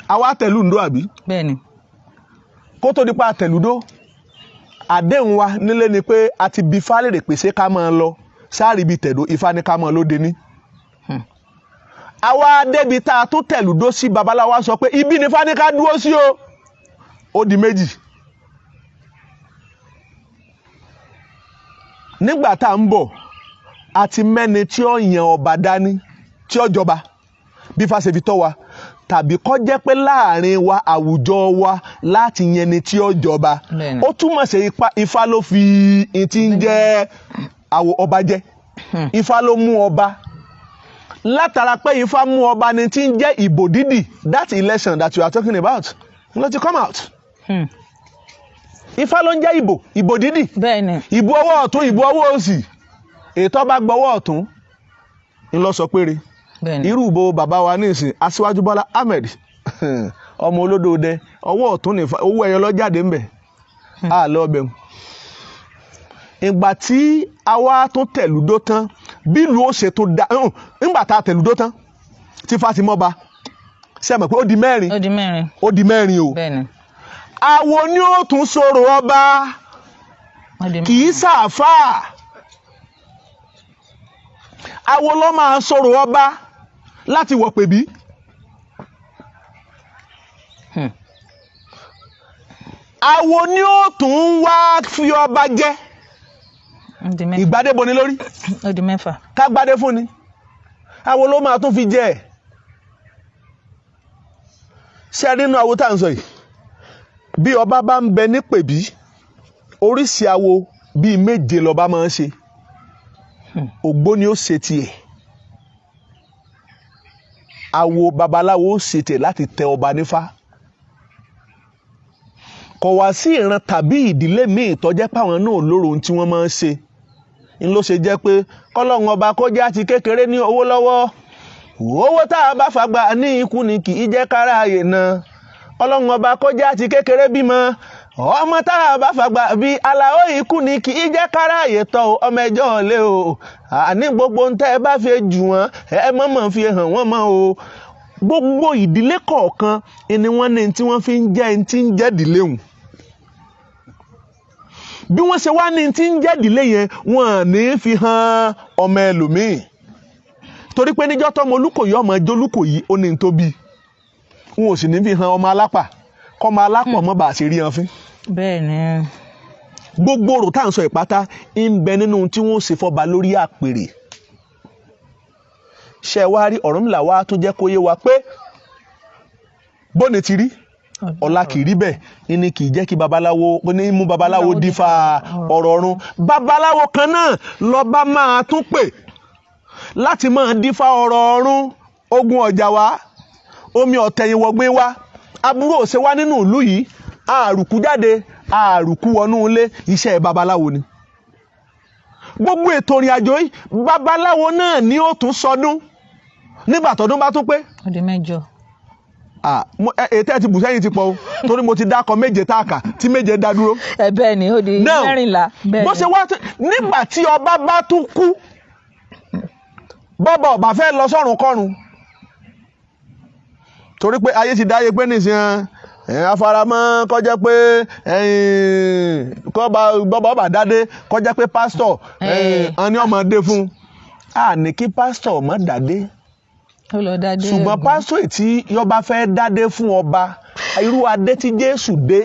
Àwa tẹ̀lúndó àbí? Bẹ́ẹ̀ni. Kó tó di pa tẹ̀lúdó àdéhùn wa nílé ni pé a ti bi Ifá lèrè pé ṣé ká máa lọ sáàrì ibi tẹ̀dó Ifá ní ká máa lóde ní. Àwa débi tá a tún tẹ̀lúdó sí babaláwo sọ pé ibi ni Ifá ní ká dúró sí o. Ó di méjì. Nígbà tá ń bọ̀ a ti mẹ́ni tí ó yan ọba dání tí ó jọba bí Ifá ṣe fi tọ́ wa tàbí kó jẹ́ pé láàrin wa àwùjọ wa láti yẹn ni tí ó jọba. Ó túmọ̀ sí Ifá ló fi ti ń jẹ́ ọba jẹ́. Ifá ló mú ọba. Látara pé Ifá mú ọba ni tí ń jẹ́ ìbò dídì, that election that you are talking about ló ti come out. Ifá ló ń jẹ́ ìbò dídì. Bẹ́ẹ̀ni. Ìbò ọwọ́ ọ̀tún ìbò ọwọ́ òsì ètò ọba gbọ́wọ́ ọ̀tún ń lọ sọ péré. Irú ìbò bàbá wa ní ìsìn Aṣíwájú Bọ́lá Ahmed ọmọ olódòdẹ ọwọ́ ọ̀tún ní owó ẹyọ lọ jáde ńbẹ̀ á lọ bẹ̀rù. Ìgbà tí àwa tó tẹ̀lúdó tán bí ìlú ó ṣe tó da nígbà tá a tẹ̀lúdó tán tí Fátímọ́ba ṣe mọ̀ pé ó di mẹ́rin. Ó di mẹ́rin o. Bẹ́ẹ̀ni. Àwo ni ó tún sọ̀rọ̀ ọba kì í ṣàáfàá. Àwo ló máa sọ̀rọ̀ ọba láti wọ̀ pèbí. Àwo ni ó tún wá fi ọba jẹ. Ìgbádé bo ni lórí. Ó di mẹ́fà. Ká gbádé fún ni. Àwo ló máa tún fi jẹ. Ṣé nínú àwo tá à ń sọ yìí bí ọba bá ń bẹ ní pèbí oríṣi àwo bíi méje lọba máa ń ṣe. Ògbóni ó ṣe tiẹ̀. Àwo babaláwo ó ṣe tiẹ̀ láti tẹ ọba nífá. Kò wá sí ìran tàbí ìdílé míì tó jẹ́ páwọn náà lóró ohun tí wọ́n máa ń ṣe. Ń ló ṣe jẹ́ pé kọ́lọ́hún ọba kó jẹ́ àti kékeré ní owó lọ́wọ́. Owó tá a bá fagbá ní ikú ni kì í jẹ́ kára ààyè náà. Ọlọ́run ọba kó jẹ́ àti kékeré bímọ. ọmọ tá a bá fàgbà bí Alaye ikú ni kì í jẹ́ káráyè tọ́ ọmọ ẹjọ́ lé o àní gbogbo ń tẹ́ ẹ bá fi jù wọ́n ẹ mọ̀mọ́ fi hàn wọ́n mọ́ o gbogbo ìdílé kọ̀ọ̀kan ni wọ́n ní tí wọ́n fi ń jẹ́ tí ń jẹ́ ìdílé hùn bí wọ́n ṣe wá ní tí ń jẹ́ ìdílé yẹn wọ́n ní fi hàn ọmọ ẹlòmíì torí pé níjọ́ tọ́mọ Olúkòyí ọmọ ẹjọ́ Olúkòyí ó ní tó bí wọn ò sì ní fi hàn ọmọ alápà kọ́mọ alápọ̀ mọ́ bá a ṣe rí hàn fín. bẹ́ẹ̀ ni. gbogbo ọ̀rọ̀ tá à ń sọ ìpátá ń bẹ nínú tí wọ́n ṣe fọba lórí àpèrè ṣe wá rí Ọ̀rúnmìlà wa tó jẹ́ kó yé wa pé bóni ti rí ọ̀la kì í rí bẹ́ẹ̀ ní kì í jẹ́ kí babaláwo ní mú babaláwo dífá ọ̀rọ̀ ọ̀run babaláwo kan náà lọ́ba máa tún pè láti máa dífá ọ̀rọ̀ ọ̀run ogun ọ̀jà wa omi ọ̀tẹ̀yìnwọ̀gbìn wa aburú òṣè wá nínú ìlú yìí àrùkú jáde àrùkú wọnú ilé iṣẹ́ babaláwo ni gbogbo ètò ìrìn àjò yìí babaláwo náà ni ó tún sọdún nígbà tọdún bá tún pé. ọdún mẹ́jọ. ètò ẹ ti bù sẹ́yìn ti pọ̀ o torí mo ti dákọ méje táàkà tí méje dá dúró. ẹ bẹ́ẹ̀ ni ó di mẹ́rìnlá. bó ṣe wá nígbà tí ọba bá tún kú bọ́bọ̀ ọba fẹ́ lọ sọ́run kọ́run torí pé ayé ti dáyé pé nìsín afaramọ́ kọjá pé bọ́bọ̀ ọba dádé kọjá pé pásítọ̀ ẹni ọmọ dé fún ní kí pásítọ̀ ọmọ dádé ṣùgbọ́n pásítọ̀ tí yọba fẹ́ dádé fún ọba irú adé tí Jésù dé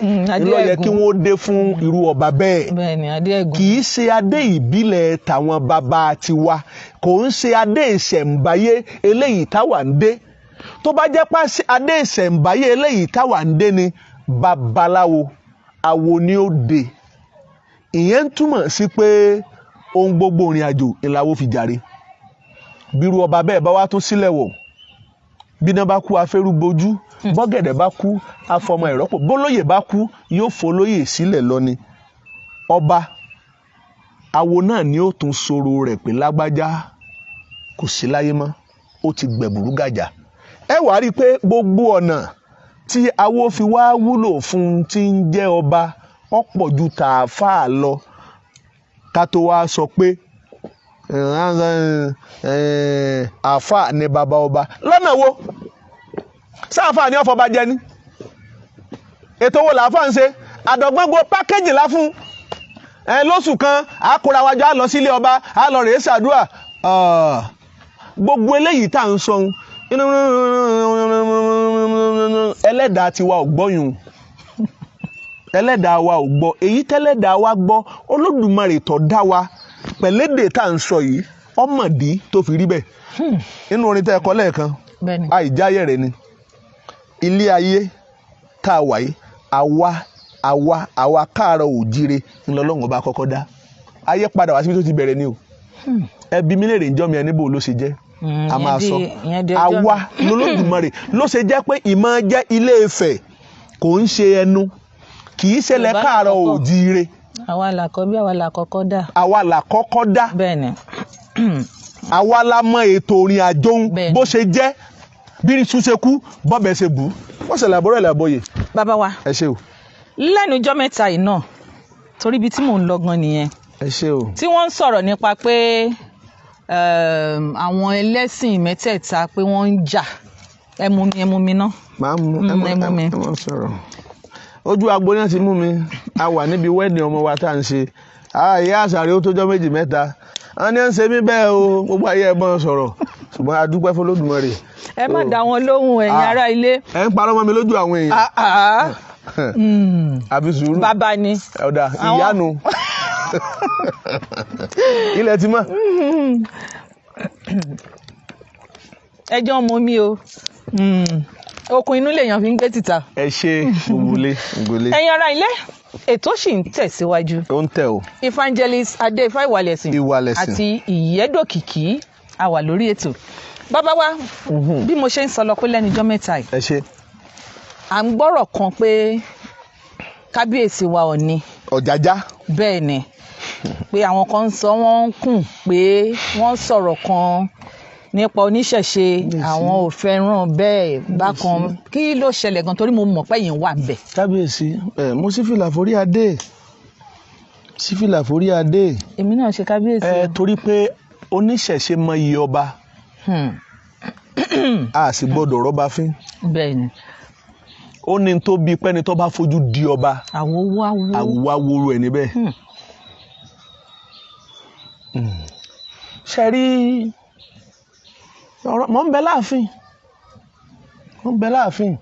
ló yẹ kí wọ́n dé fún irú ọba bẹ́ẹ̀ kì í ṣe adé ìbílẹ̀ tàwọn bàbá tiwa kò ń ṣe adé ìṣẹ̀ǹbáyé eléyìí táwa ń dé tó bá jẹ́ pé adé ìṣẹ̀ǹbáyé eléyìí táwa ń dé ni babaláwo awo ni ó dé ìyẹn ń túmọ̀ sí pé ohun gbogbo ìrìn àjò ìlàwó fi jàre bírú ọba bẹ́ẹ̀ bá wá tún sílẹ̀ wọ̀ bí náà bá kú afẹ́rú bojú bọ́gẹ̀dẹ̀ bá kú afọmọ ìrọ́pò bólóyè bá kú yóò folóyè sílẹ̀ lọ ni ọba awo náà ni ó tún sọ̀rọ̀ rẹ̀ pé lágbájá kò sí láyé mọ́ ó ti gbẹ̀bùrú gàjà ẹ wàá rí i pé gbogbo ọ̀nà tí awo fi wá wúlò fún tí ń jẹ́ ọba ọ̀pọ̀ ju tààfà lọ ká tó wá sọ pé àfà ni bàbá ọba lọ́nà wo sáfà ni ọ̀fọ̀ bá jẹ ní ètò wo làáfà ń ṣe àdọ̀gbọ́ngbò pákéjì lá fún lóṣù kan àkórawájọ á lọ sílé ọba á lọ rèé ṣàdúrà gbogbo eléyìí tá à ń sọ ẹlẹ́dàá tiwa ò gbọ́yùn ẹlẹ́dàá wa ò gbọ́ èyí tẹ́lẹ́dàá wa gbọ́ Olódùmarè tó dá wa pẹ̀lédè tá à ń sọ yìí ọmọdé tó fi rí bẹ́ẹ̀ nínú orin tẹ́ ẹ kọ lẹ́ẹ̀kan àìjáyẹ̀ rẹ̀ ni ilé ayé tá a wà yìí àwa káàárọ̀ òjíire ńlọlọ́run ọba kọ́kọ́ dá ayé padà wá síbi tó ti bẹ̀rẹ̀ ni o ẹbí mi lè rìn jọ́ mi ẹni bò ló ṣe jẹ́ a máa sọ àwa lọ́lọ́dùmarè ló ṣe jẹ́ pé ìmọ̀ jẹ́ Ilé Ifẹ̀ kò ń ṣe ẹnu kì í ṣẹlẹ̀ káàárọ̀ òjíire. àwa là kọ́ bí àwa là kọ́kọ́ dá. àwa là kọ́kọ́ dá. bẹ́ẹ̀ni. àwa la mọ ètò ìrìn àjò bó ṣe jẹ́ bí iṣu ṣe kú bọ́bẹ̀ ṣe bù ú wọ́n ṣẹlẹ̀ àbúrò ẹ̀ làbọ̀yè. bàbá wa ẹ ṣé o. lẹ́nu ọjọ́ mẹ́ta yìí náà torí ibi tí mò ń lọ gan nìyẹn. ẹ ṣé o. tí wọ́n ń sọ̀rọ̀ nípa pé àwọn ẹlẹ́sìn mẹ́tẹ̀ẹ̀ta pé wọ́n ń jà ẹmu mi ná. máa mú ẹmu sọ̀rọ̀ ojú agbo náà ti mú mi a wà níbi wedding ọmọ wa tá à ń ṣe ìyá àṣàrí ó tójọ́ méjì mẹ́ta a ní à ń ṣe mí bẹ́ẹ̀ o gbogbo ayé ẹ̀ mọ́ sọ̀rọ̀ ṣùgbọ́n a dúpẹ́ fún Olódùmarè. ẹ má dá wọn lóhùn ẹ̀yin ará ilé. ẹ ń parọ́ mọ́ mi lójú àwọn èèyàn. àbí sùúrù. bàbá ni. ọ̀dà ìyanu ilẹ̀ ti mọ́. ẹjọ́ mọ mi o okùn inú lèèyàn fi ń gbé tìta. ẹ ṣe òwúlé. ẹ̀yin ará ilé ètò sì ń tẹ̀síwájú. ó ń tẹ̀ o. evangelist Adéifá Ìwàlẹ̀sìn àti Ìyẹ́dòkìkí a wà lórí ètò. bàbá wa bí mo ṣe ń sọ lọ pé lẹ́nujọ́ mẹ́ta yìí. ẹ ṣe. à ń gbọ́rọ̀ kan pé kábíyèsí wa Ọ̀ọ̀ni. Ọ̀jájá. bẹ́ẹ̀ ni pé àwọn kan ń sọ wọ́n ń kùn pé wọ́n sọ̀rọ̀ kan nípa oníṣẹ̀ṣe àwọn ò fẹ́ràn bẹ́ẹ̀ bákan kí ló ṣẹlẹ̀ gan torí mo mọ̀ pé yín wà ńbẹ̀. kábíyèsí mo sí fìlà forí adé èmi náà ṣe kábíyèsí. torí pé oníṣẹ̀ṣe mọ iye ọba a sì gbọ́dọ̀ rọ́bà fín. bẹ́ẹ̀ ni. ó ní tó bíi pẹ́ni tó bá fojú di ọba àwòwá woro ẹ̀ níbẹ̀. ṣe rí ọ̀rọ̀ mọ̀ ń bẹ láàfin.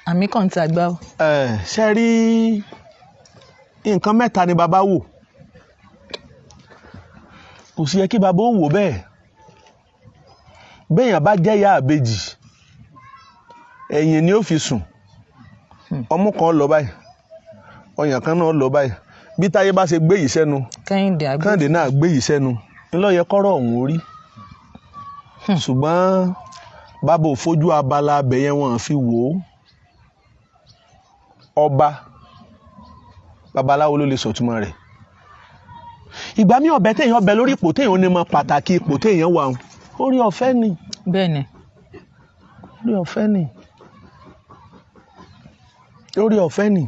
àmì kan ti àgbà o. ṣe rí nǹkan mẹ́ta ni bàbá wò kò sí yẹ kí bàbá ó wò bẹ́ẹ̀ béèyàn bá jẹ́ ìyá àbejì ẹ̀yìn ni ó fi sùn ọmú kan lọ báyìí ọyàn kan náà lọ báyìí bí táyé bá ṣe gbé yìí sẹ́nu kẹ́hìndé náà gbé yìí sẹ́nu ńlọ́yẹ kọ́rọ̀ ọ̀hún orí ṣùgbọ́n bàbá ò fojú abala abẹ yẹn wọ́n fi wò ó ọba babaláwo ló lè sọ̀túnmọ́ rẹ̀ ìgbà mi ọbẹ̀ téèyàn ọbẹ̀ lórí ipò téèyàn ní mọ pàtàkì ipò téèyàn wà orí ọ̀fẹ́ ni. bẹ́ẹ̀ni. orí ọ̀fẹ́ ni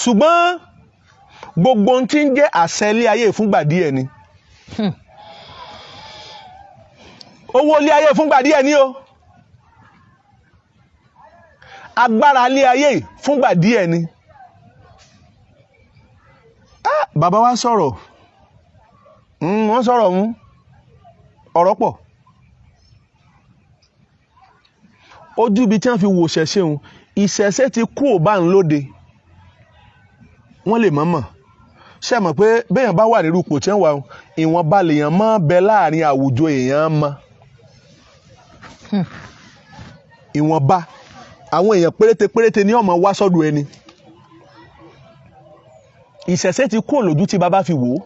ṣùgbọ́n gbogbo ohun tí ń jẹ́ àṣẹ ilé ayé fúngbà díẹ̀ ni owó ilé ayé fúngbà díẹ̀ ni o agbára ilé ayé fúngbà díẹ̀ ni. Bàbá wa sọ̀rọ̀ wọ́n sọ̀rọ̀ mú ọ̀rọ̀ pọ̀ ojú ibi tí wọ́n fi wò ṣẹ̀ṣẹ̀ òun ìṣẹ̀ṣẹ̀ ti kú òbá ń lóde wọ́n lè mọ̀mọ̀ ṣe mọ̀ pé béèyàn bá wà nírú ipò tí wọ́n wà ìwọ̀nba lèèyàn mọ́ bẹ láàrin àwùjọ èèyàn mọ́ ìwọ̀nba àwọn èèyàn péréte ní ọmọ wá sọ́dọ̀ ẹni ìṣẹ̀ṣẹ̀ ti kú lójú tí bàbá fi wò ó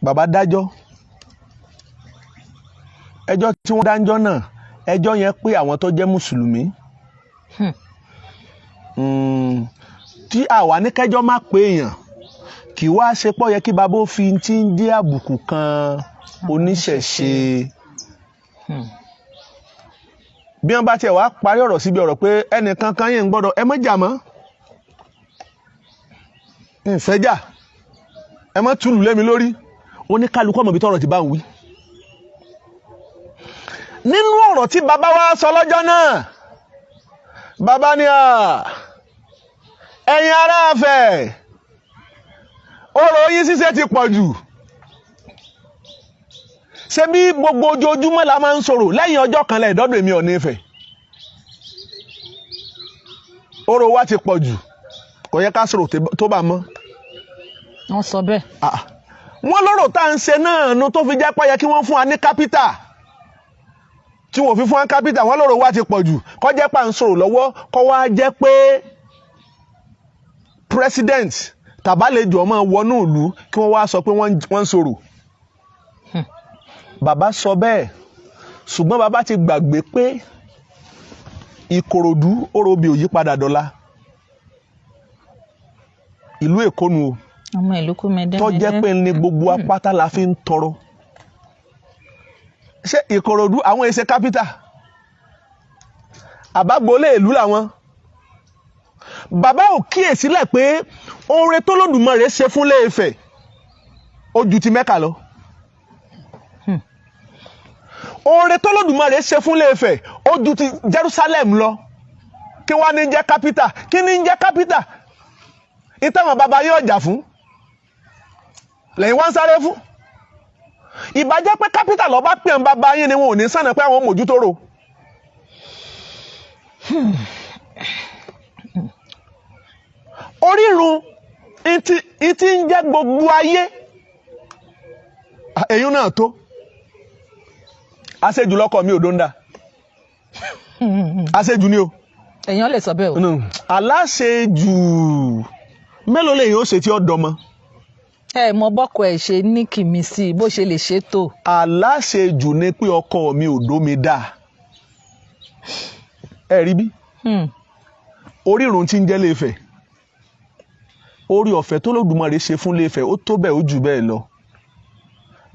bàbá dájọ́ ẹjọ́ tí wọ́n dájọ́ náà ẹjọ́ yẹn pé àwọn tó jẹ́ mùsùlùmí tí àwa ní kẹjọ́ má pé èèyàn kì í wá ṣe pọ̀ yẹ kí bàbá ó fi ti ń dé àbùkù kan oníṣẹ̀ṣe bí wọ́n bá tiẹ̀ wá parí ọ̀rọ̀ síbi ọ̀rọ̀ pé ẹnìkan kan yẹn ń gbọ́dọ̀ ẹ má jà mọ́ ìfẹ́jà ẹ má túlù lémi lórí oníkálukú ọmọ ibi tọ́rọ̀ ti bá ń wí. nínú ọ̀rọ̀ tí bàbá wa sọ lọ́jọ́ náà bàbá ní ẹ̀yin ará Ifẹ̀ ọ̀rọ̀ yín ṣíṣe ti pọ̀ jù ṣé bí gbogbo ojoojúmọ́ la máa ń sọ̀rọ̀ lẹ́yìn ọjọ́ kan lẹ́ẹ̀dọ́dọ̀ èmi ò ní Ifẹ̀ ọ̀rọ̀ wa ti pọ̀ jù kò yẹ ká sọ̀rọ̀ tó bá mọ́. wọ́n sọ bẹ́ẹ̀. wọ́n lọ́rọ̀ tá à ń ṣe náà nu tó fi jẹ́ pé yẹ kí wọ́n fún wa ní kápítà tí wọ́n fi fún wa kápítà wọ́n lọ́rọ̀ wa ti pọ̀ jù kó jẹ́ pé à ń sọ̀rọ̀ lọ́wọ́ kó wá jẹ́ pé president tàbálejò ọmọ wọnú ìlú kí wọ́n wá sọ pé wọ́n ń sọ̀rọ̀. Bàbá sọ bẹ́ẹ̀ ṣùgbọ́n bàbá ti gbàgbé pé Ìkòròdú òròbí ò yí padà dọ́là ìlú Èkó nu o ọmọ ìlú kú mẹ́dẹ́ tó jẹ́ pé ní gbogbo apáta la fi ń tọrọ ṣé Ìkòròdú àwọn èsè kápítà àbágbolé ìlú làwọn bàbá ò kíyèsílẹ̀ pé oore tó lódùmarè ṣe fún Ilé Ifẹ̀ ó ju ti Mẹ́kà lọ oore tó lódùmarè ṣe fún Ilé Ifẹ̀ ó ju ti Jerusalem lọ kí wọ́n ní jẹ́ kápítà kí ní jẹ́ kápítà ìtàwọn bàbá yóò jà fún lẹ́yìn wọ́n ń sáré fún ìbàjẹ́ pé kápítà lọ bá pè ń bàbá yín ni wọn ò ní sànà pé àwọn mójútó rò orírun ìtì ń jẹ́ gbogbo ayé èyí náà tó àṣejù lọkọ mi ò dóńdà àṣejù ni o. èèyàn lè sọ bẹ́ẹ̀ o. aláṣejù mélòó lèyìn ó ṣe tí ó dọmọ. ẹ mọ bọ́kọ ẹ̀ ṣe ní kìmí sí i bó ṣe lè ṣe tó. aláṣejù ni pé ọkọ mi ò dó mi dá ẹ rí bí orírun tí ń jẹ́ Ilé Ifẹ̀ orí ọ̀fẹ́ tó lódùmarè ṣe fún Ilé-Ifẹ̀ ó tó bẹ́ẹ̀ ó jù bẹ́ẹ̀ lọ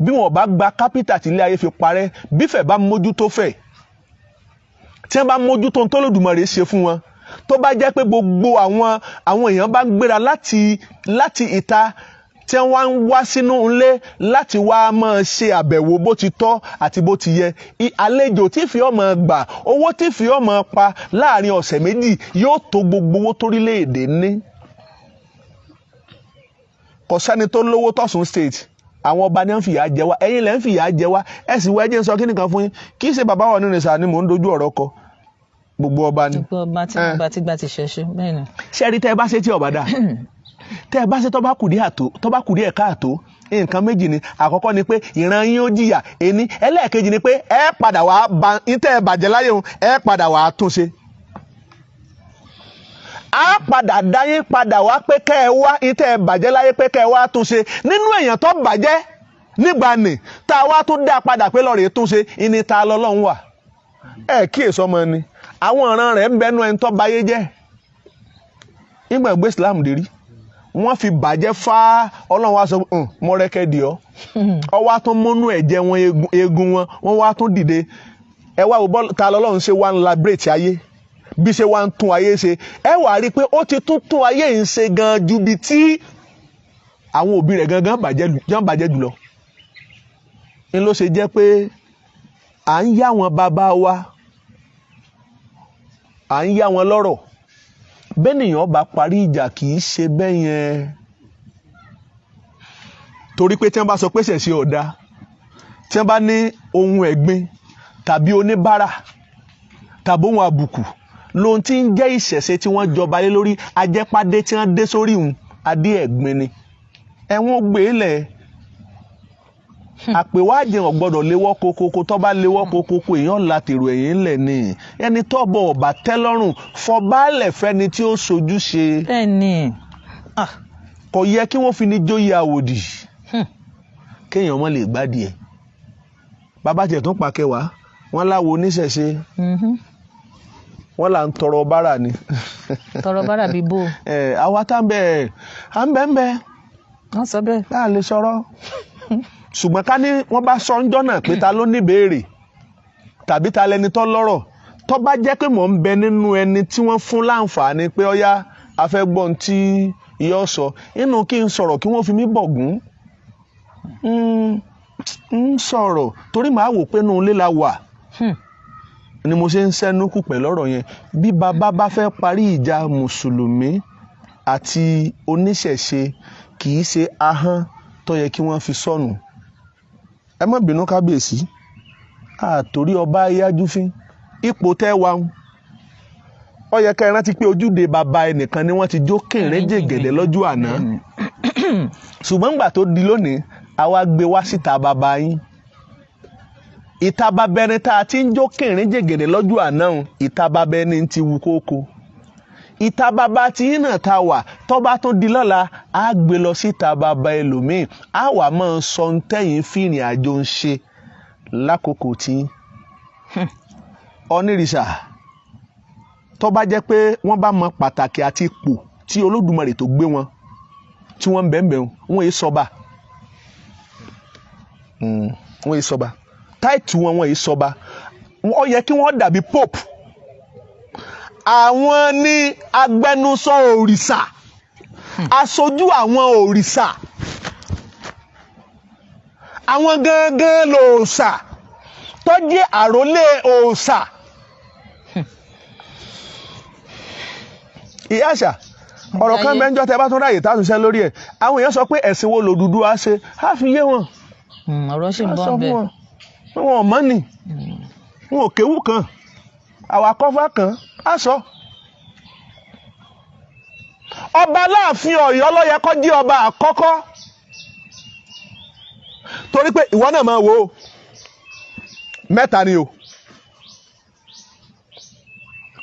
bí wọn bá gba kápítà tí ilé ayé fi parẹ́ bífẹ̀ bá mójútó fẹ̀ tí wọ́n bá mójútó tó lódùmarè ṣe fún wọn tó bá jẹ́ pé gbogbo àwọn èèyàn bá gbéra láti ìta tí wọ́n ń wá sínú ilé láti wá máa ṣe àbẹ̀wò bó ti tọ́ àti bó ti yẹ àlejò tí fi ọmọ gbà owó tí fi ọmọ pa láàrin ọ̀sẹ̀ méjì yóò tó gbogbo owó torílẹ̀-èdè ní kò sẹ́ni tó lówó tọ̀sùn state àwọn ọba ní ń fìyà jẹ wá ẹ̀yin lẹ́ ń fìyà jẹ wá ẹ sì wọ ẹjẹ ń sọ kí nìkan fún yín kì í ṣe bàbá wọn nínú ìsà ni mò ń dojú ọ̀rọ̀ kọ gbogbo ọba ni. gbogbo ọba tí gbà tí gbà ti ṣẹṣẹ bẹ́ẹ̀ ni. ṣẹ́ẹ́rì tẹ́ ẹ bá ṣe tí ọba dà tẹ́ ẹ bá ṣe tó bá kù díẹ̀ káàtó nǹkan méjì ni àkọ́kọ́ ni pé ìran yín ó jìyà ẹni ẹlẹ́ẹ̀kejì ni pé ẹ padà wàá ba ìtẹ́ ẹ bàjẹ́ láyé òun ẹ padà wàá tún ṣe. a padà dáyé padà wá pé kẹ́ ẹ wá ìtẹ́ ẹ bàjẹ́ láyé pé kẹ́ ẹ wá tún ṣe nínú èèyàn tó bàjẹ́ nígbà nì tá a wá tún dá padà pé lọ́ọ̀rẹ́ tún ṣe ìní ta lọ́lọ́run wà ẹ kíyèsí ọmọ ni àwọn ọ̀ràn rẹ̀ ń bẹnu ẹni tó bayé jẹ́ nígbà gbé Islam dé rí wọ́n fi bàjẹ́ fá ọlọ́run wá sọ mọ́rẹ́kẹ́ di ọ́ ọ wá tún múnú ẹ̀jẹ̀ wọn eegun wọn wọ́n wá tún dìde ẹ wá wo bọ́ọ̀lù ta lọ́lọ́run ṣe wá ń labrètì ayé bí ṣe wá ń tún ayé ṣe ẹ wà rí i pé ó ti tún ayé yìí ṣe gan ju bí tí àwọn òbí rẹ̀ gangan bàjẹ́ jùlọ ń ló ṣe jẹ́ pé à ń yá wọn bàbá wa à ń yá wọn lọ́rọ̀ bẹ́nìyàn bá parí ìjà kì í ṣe bẹ́ẹ̀ yẹn torí pé tí wọ́n bá sọ pé ṣẹ̀ṣẹ̀ ọ̀dà tí wọ́n bá ní ohun ẹ̀gbin tàbí oníbàárà tàbí ohun àbùkù lóhun tí ń jẹ́ ìṣẹ̀ṣe tí wọ́n jọba lé lórí ajẹ́pàdé tí wọ́n dé sórí òun adé ẹ̀gbin ni ẹ̀wọ̀n gbé lẹ̀ àpèwájẹ ò gbọ́dọ̀ léwọ́ kokoko tó bá léwọ́ kokoko èèyàn la tèrò ẹ̀yìn ńlẹ̀ ni ẹni tó bọ̀ ọ̀bà tẹ́lọ́rùn fọbaálẹ̀ fẹ́ni tí ó sojú ṣe. bẹ́ẹ̀ni. kò yẹ kí wọ́n fi ní jóyè àwòdì kéèyàn mọ́ lè gbádìí ẹ̀ bàbá tiẹ̀ tún pa kẹwàá wọ́n láwo oníṣẹ̀ṣe wọ́n là ń tọrọ bárà ni. tọrọ bárà bíi bò. àwa tá ń bẹ̀ à ń bẹ̀ ń bẹ̀. wọ́n sọ bẹ́ẹ̀. láà lè sọ̀rọ̀ ṣùgbọ́n ká ní wọ́n bá sọ ńjọ́ náà pé ta ló ní béèrè tàbí ta lẹni tó lọ́rọ̀ tó bá jẹ́ pé mò ń bẹ nínú ẹni tí wọ́n fún láǹfààní pé ọ̀yá afẹ́gbọ́n tí ìyá sọ inú kí n sọ̀rọ̀ kí wọ́n fi mí bọ̀gún ń sọ̀rọ̀ torí màá wò pé inú ilé la wà ni mo ṣe ń sẹ́nu kù pẹ̀ lọ́rọ̀ yẹn bí bàbá bá fẹ́ parí ìjà mùsùlùmí àti oníṣẹ̀ṣe kì í ṣe ahọ́n tó yẹ kí wọ́n fi sọnù ẹ má bínú kábíyèsí àtòrí ọba ayájúfín ipò tẹ́ wa ó yẹ ká ẹ rántí pé ojúde bàbá ẹnìkan ni wọ́n ti jó kìnrin jègèdè lọ́jọ́ àná ṣùgbọ́n nígbà tó di lónìí àwa gbé wá síta bàbá yín ìta bàbá ẹni tá a ti ń jó kìnrin jègèdè lọ́jọ́ àná ìta bàbá ẹni ti wú kókó ìta bàbá tí yín náà ta wà tó bá tó di lọ́la á gbé lọ síta bàbá ẹlòmíì á wà máa sọ ń tẹ̀yìn fìrìn àjò ń ṣe lákòókò tí onírìṣà tó bá jẹ́ pé wọ́n bá mọ pàtàkì àti ipò tí Olódùmarè tó gbé wọn tí wọ́n ń bẹ̀ẹ̀bẹ̀ wọn èé sọba wọn èé sọba táìtù wọn èé sọba ó yẹ kí wọ́n dàbí pope àwọn ní agbẹnusọ òrìṣà aṣojú àwọn òrìṣà àwọn gangan lòòṣà tó jẹ́ àrólé òòṣà ìyá àṣà ọ̀rọ̀ kan bẹ́ẹ̀ ń jọ́ tẹ́ bá tún ráyè tá a tún ṣe lórí ẹ̀ àwọn èèyàn sọ pé ẹ̀sìn wo l'Odùduwà ṣe á fi yé wọn ọ̀rọ̀ ṣì ń bọ̀ bẹ́ẹ̀ wọn ò mọ̀ ni wọn ò kéwù kan àwa kọ́fà kan á sọ ọba Aláàfin Ọ̀yọ́ ló yẹ kó jẹ́ ọba àkọ́kọ́ torí pé ìwọ náà máa wò ó mẹ́ta ni o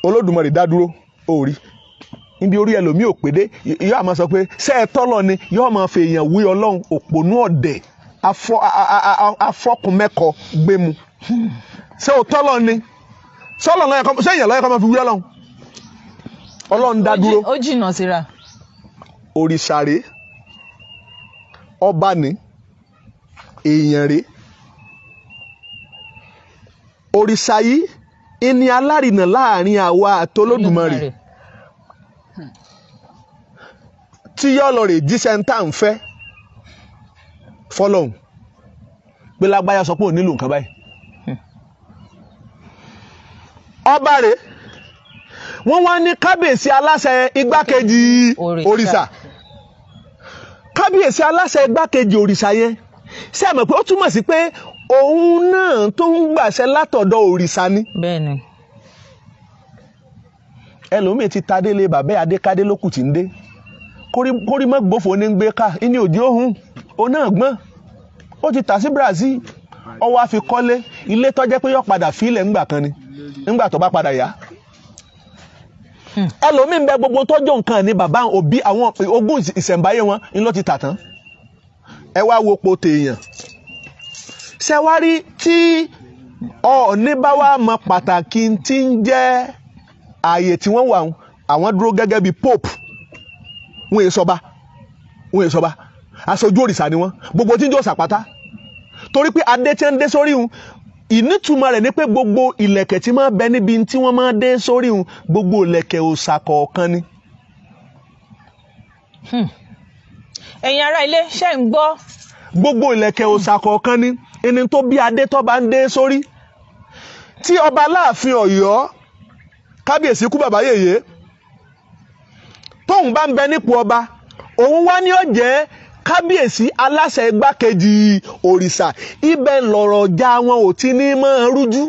Olódùmarè dá dúró òòrí níbi orí ẹlòmíì ò pédé yóò máa sọ pé ṣé ẹ tọ́lọ ni yóò máa fi èèyàn wí Ọlọ́run òpònú ọ̀dẹ̀ afọkùnmẹ́kọ gbému ṣé ò tọ́lọ ni sọ́lọ̀ lọ́yẹ kọ́ ṣé èèyàn lọ́yẹ kọ́ máa fi wí Ọlọ́run Ọlọ́run dá dúró. ó jìnnà síra. òrìṣà rèé, ọba ni, èèyàn rèé. Òrìṣà yìí ìní alárinà láàrin àwa àtolódùmarè tí yóò lọ rè jíṣẹ́ ń tà ń fẹ́ fọlọ́hún pé lágbáyà sọ pé ò nílò nǹkan báyìí. Ọba rèé, wọ́n wá ní kábíyèsí aláṣẹ igbákejì òrìṣà. Kábíyèsí aláṣẹ igbákejì òrìṣà yẹn ṣé ẹ mọ̀ pé ó túmọ̀ sí pé òun náà tó ń gbàṣẹ látọ̀dọ̀ òrìṣà ni. Bẹ́ẹ̀ni. Ẹlòmíì ti ta délé bàbá adékádé lókù tí ń dé kórí mọ́ gbófo ní gbé ká ìní òjì òhun òun náà gbọ́n ó ti tà sí Brazil ó wá fi kọ́lé ilé tó jẹ́ pé yóò padà fílẹ̀ ńgbà kan ni ńgbà tó bá padà yá. Ẹlòmíì ń bẹ gbogbo tọ́jú nǹkan ní bàbá òbí àwọn ogún ìṣẹ̀ǹbáyé wọn ni ló ti tà tán. Ẹ wá wo po tèèyàn ṣe wá rí tí Ọọ̀ni bá wá mọ pàtàkì tí ń jẹ́ ààyè tí wọ́n wà àwọn dúró gẹ́gẹ́ bí pope wọ́n yé sọba aṣojú òrìṣà ni wọ́n gbogbo tí ń jẹ́ òṣàpátá torí pé adé tí ń dé sórí wọn ìnítumọ̀ rẹ̀ ni pé gbogbo ìlẹ̀kẹ̀ tí máa bẹ níbi tí wọ́n máa dé sórí wọn gbogbo ìlẹ̀kẹ̀ òòṣà kọ̀ọ̀kan ni. Ẹ̀yin ará ilé ṣe ń gbọ́. Gbogbo ìlẹ̀kẹ̀ òòṣà kọ̀ọ̀kan ni ẹni tó bí adé tó bá ń dé sórí. Tí ọba Aláàfin Ọ̀yọ́ kábíyèsí kú bàbá yèyé tóun bá ń bẹ nípò ọba òun wá ní ó jẹ́ kábíyèsí aláṣẹ igbákejì òrìṣà ibẹ̀ lọ̀rọ̀ já wọn ò ti ní máa rújú.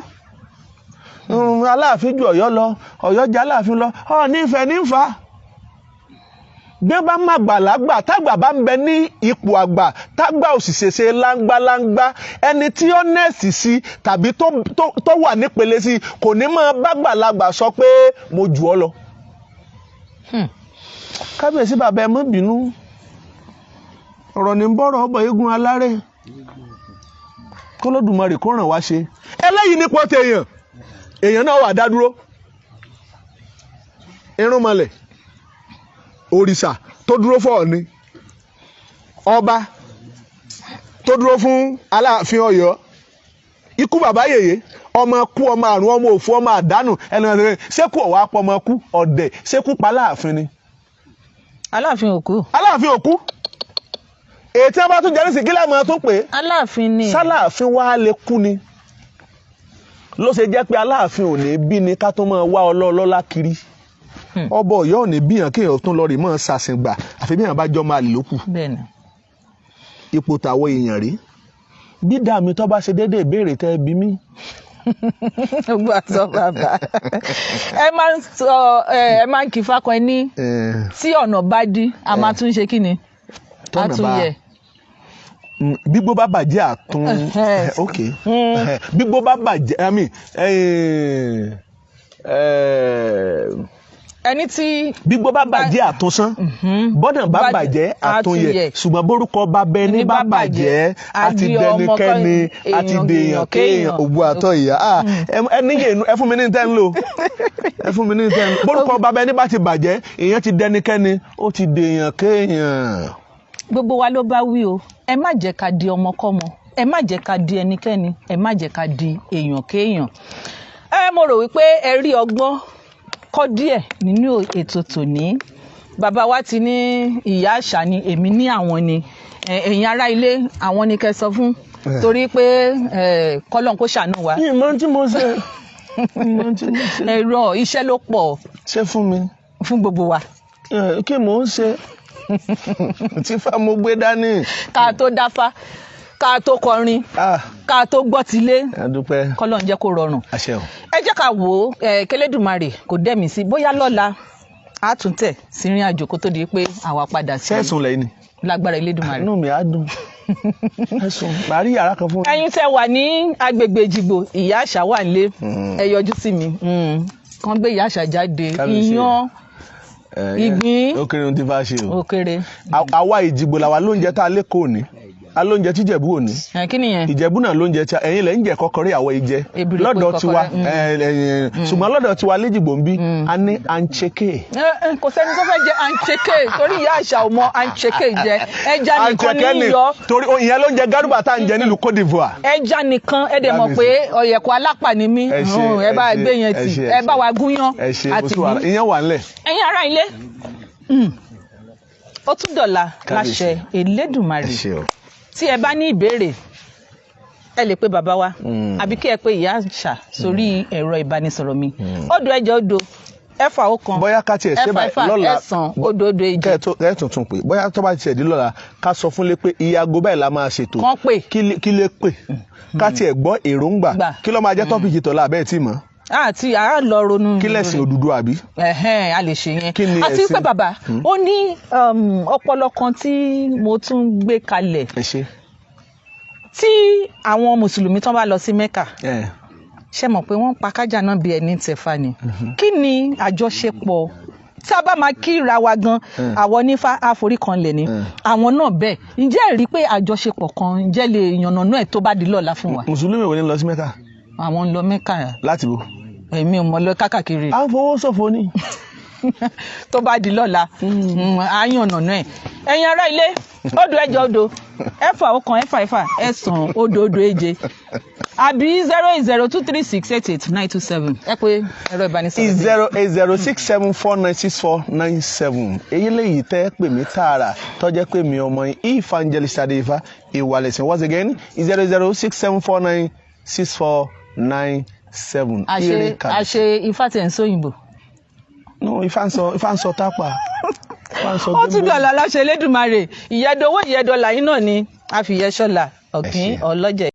Aláàfin ju Ọ̀yọ́ lọ Ọ̀yọ́ jẹ́ Aláàfin lọ Ọọ̀ni Ifẹ̀ ní fa bí wọ́n bá má gbàlagbà tágbà bá ń bẹ ní ipò àgbà tágbà òṣìṣẹ́ ṣe láńgbáláńgbá ẹni tí ó nẹ́ẹ̀sì sí tàbí tó wà nípele sí kò ní máa bá gbàlagbà sọ pé mo jù ọ́ lọ. Kábíyèsí bàbá ẹ má bínú ọ̀rọ̀ ní bọ́rọ̀ ọbọ̀ eégún aláré k'Olódùmarè kó ràn wá ṣe. Eléyìí nípò tèèyàn èèyàn náà wà dá dúró irúnmọlẹ̀ òrìṣà tó dúró fún Ọọ̀ni ọba tó dúró fún Aláàfin Ọ̀yọ́ ikú bàbá yèyé ọmọ kú ọmọ àrùn ọmọ òfu ọmọ àdánù ẹnìyàn ṣékù ọwọ́ apọ̀ ọmọ kú ọ̀dẹ̀ ṣékù pa Aláàfin ni. Aláàfin òkú. Aláàfin òkú èyí tí wọ́n bá tún jẹ́ nísìnyí kílẹ̀ mọ́ tó pé Aláàfin ni sálàáfin wá lè kú ni ló ṣe jẹ́ pé Aláàfin ò ní bí ni ká tó máa wá ọlọ́ọ̀lọ́lá kiri. Ọba Ọ̀yọ́ ò ní bíyàn kéèyàn tún lọ rè mọ́ ṣàṣìngbà àfi bíyàn bá jọ máa lè lókù. Ipò tàwọn èèyàn rí bí dàmí tó bá ṣe déédéé ìbéèrè tẹ́ bí mí. Gbà sọ bàbá ẹ máa ń kí fákan ní tí ọ̀nà bá dí a máa tún ṣe kí ni a tún yẹ. Gbígbó bá bàjẹ́ àtún ok gbígbó bá bàjẹ́ ẹni tí gbígbó bá bàjẹ́ àtúnsán bọ́dàn bá bàjẹ́ àtúnyẹ ṣùgbọ́n borúkọ bá bẹ ní bá bàjẹ́ àti dẹnikẹ́ni àti dèèyàn kéèyàn òbu àtọ̀ ìyá ẹnìyẹn ẹ fún mi ní tẹ́ ń lò ẹ fún mi ní tẹ́ ń lò borúkọ bá bẹ ní bá ti bàjẹ́ èèyàn ti dẹnikẹ́ni ó ti dèèyàn kéèyàn. Gbogbo wa ló bá wí o ẹ má jẹ́ ká di ọmọkọ́mọ ẹ má jẹ́ ká di ẹnikẹ́ni ẹ má jẹ́ ká di èèyàn kéèyàn. Mo rò wípé ẹ rí ọgbọ́n kọ́ díẹ̀ nínú ètò tòní. Bàbá wa ti ní ìyá àṣà ni èmi ní àwọn ni ẹ̀yin ará ilé àwọn ni kẹ́ sọ fún torí pé kọ́lọ́n kó ṣàánú wa. ìmọ̀ tí mo ṣe ẹ̀rọ iṣẹ́ ló pọ̀. ṣe fún mi. fún gbogbo wa. kí mò ń ṣe tí fa mo gbé dání. ká tó dáfá ká tó kọrin ká tó gbọ́ tilé kọ́lọ́n jẹ́ kó rọrùn. ẹ jẹ́ ká wò ó k'Ẹlẹ́dùmarè kò dẹ́mi sí bóyá lọ́la á tún tẹ̀ sí ìrìn àjò kó tó di pé àwa padà sí. sẹ́ẹ̀sùn lẹ́yìn ni. lágbára Elédùmarè. inú mi á dùn. ẹ̀sùn màá rí yàrá kan fún mi. ẹ̀yin tẹ́ wà ní agbègbè Èjìgbò ìyá àṣà wà nílé ẹ yọjú sí mi kàn gbé ìyá àṣà jáde iyán ìgbín ó kéré ohun tí bá ṣe o. ó kéré. àwa Èjìgbò làwa lóúnjẹ tá a lé kò ní alóúnjẹ tí Ìjẹ̀bú ò ní. Kí nìyẹn? Ìjẹ̀bú náà lóúnjẹ tí ẹ̀yin lẹ̀ ń jẹ kọ́kọ́rẹ́ àwọ̀ ìjẹ lọ́dọ̀ tiwa ṣùgbọ́n lọ́dọ̀ tiwa léjìgbò ń bí a ní ancheke. Kò sẹ́ni tó fẹ́ jẹ ancheke torí ìyá àṣà ò mọ ancheke jẹ ẹja nìkan ní yọ. Torí ìyẹn ló ń jẹ gárùbà tá à ń jẹ nílùú Côte d'Ivoire. Ẹja nìkan ẹ dẹ̀ mọ̀ pé ọ̀yẹ̀kọ̀ alápà ni mí ẹ bá gbé yẹn tì ẹ bá wa gúnyán àti bí. Ìyẹn wà ńlẹ̀. Ẹ̀yin ará ilé ó tún dọ̀la láṣẹ Elédùmarè tí ẹ bá ní ìbéèrè ẹ lè pe bàbá wa àbí kí ẹ pe ìyá àṣà sórí ẹ̀rọ ìbánisọ̀rọ̀ mi 0 ẹ̀fà ọ̀kan bóyá ká tiẹ̀ ṣe báyìí lọ́la ẹ̀sán òdòdó èjì kẹ́ tuntun pé bóyá tó bá tiẹ̀ di lọ́la ká sọ fún lé pé iye aago báyìí la máa ṣètò kán pè kí lè pè ká tiẹ̀ gbọ́ èròǹgbà kí ló máa jẹ́ tọ́pìkì tọ́lá abẹ́ẹ̀ tí mọ́. Àti àá lọ ronú. Kí lẹ̀sìn Odùduwà àbí. A lè ṣe yẹn. Kí ni ẹ̀sìn? Àti pé bàbá ó ní ọpọlọ kan tí mo tún gbé kalẹ̀. Ẹ ṣe. Tí àwọn mùsùlùmí tán bá lọ sí Mẹ́kà ṣe mọ̀ pé wọ́n pa kájà náà bí ẹni tẹ̀fà ni. Kí ni àjọṣepọ̀ tí a bá máa kíra wa gan àwọn nífà àforíkanlẹ̀ ni àwọn náà bẹ́ẹ̀ ǹjẹ́ ẹ rí pé àjọṣepọ̀ kan ǹjẹ́ lè yànnàná ẹ̀ tó bá di lọ́la fún wa. Mùsùlùmí wo ni lọ sí Mẹ́kà? Àwọn ń lọ Mẹ́kà. Láti bo? Èmi ò mọ̀ lọ kákàkiri. À ń fowó ṣòfò ni. Tó bá di lọ́la á yànnàná ẹ̀. Ẹ̀yin ará ilé 0 ẹ̀fà ọ̀kan ẹ̀fà ẹ̀sán òdòdó èje àbí 08023688927 ẹ pé ẹ̀rọ ìbánisọ̀rọ̀ 08067496497 èyí lèyí tẹ́ pè mí tààrà tó jẹ́ pé mi ọmọ Evangelist Adéfà Ìwàlẹ̀sìn once again 08067496497. àṣe ifá tẹ̀ ń sóyìnbó. No, ifá ń sọ tápà. Ó tún dọ̀la láṣẹ Elédùmarè ìyẹ́dọ̀wọ́ ìyẹ́dọ̀là yín náà ni a fi yẹ ṣọ́la ọ̀gbìn ọlọ́jẹ̀.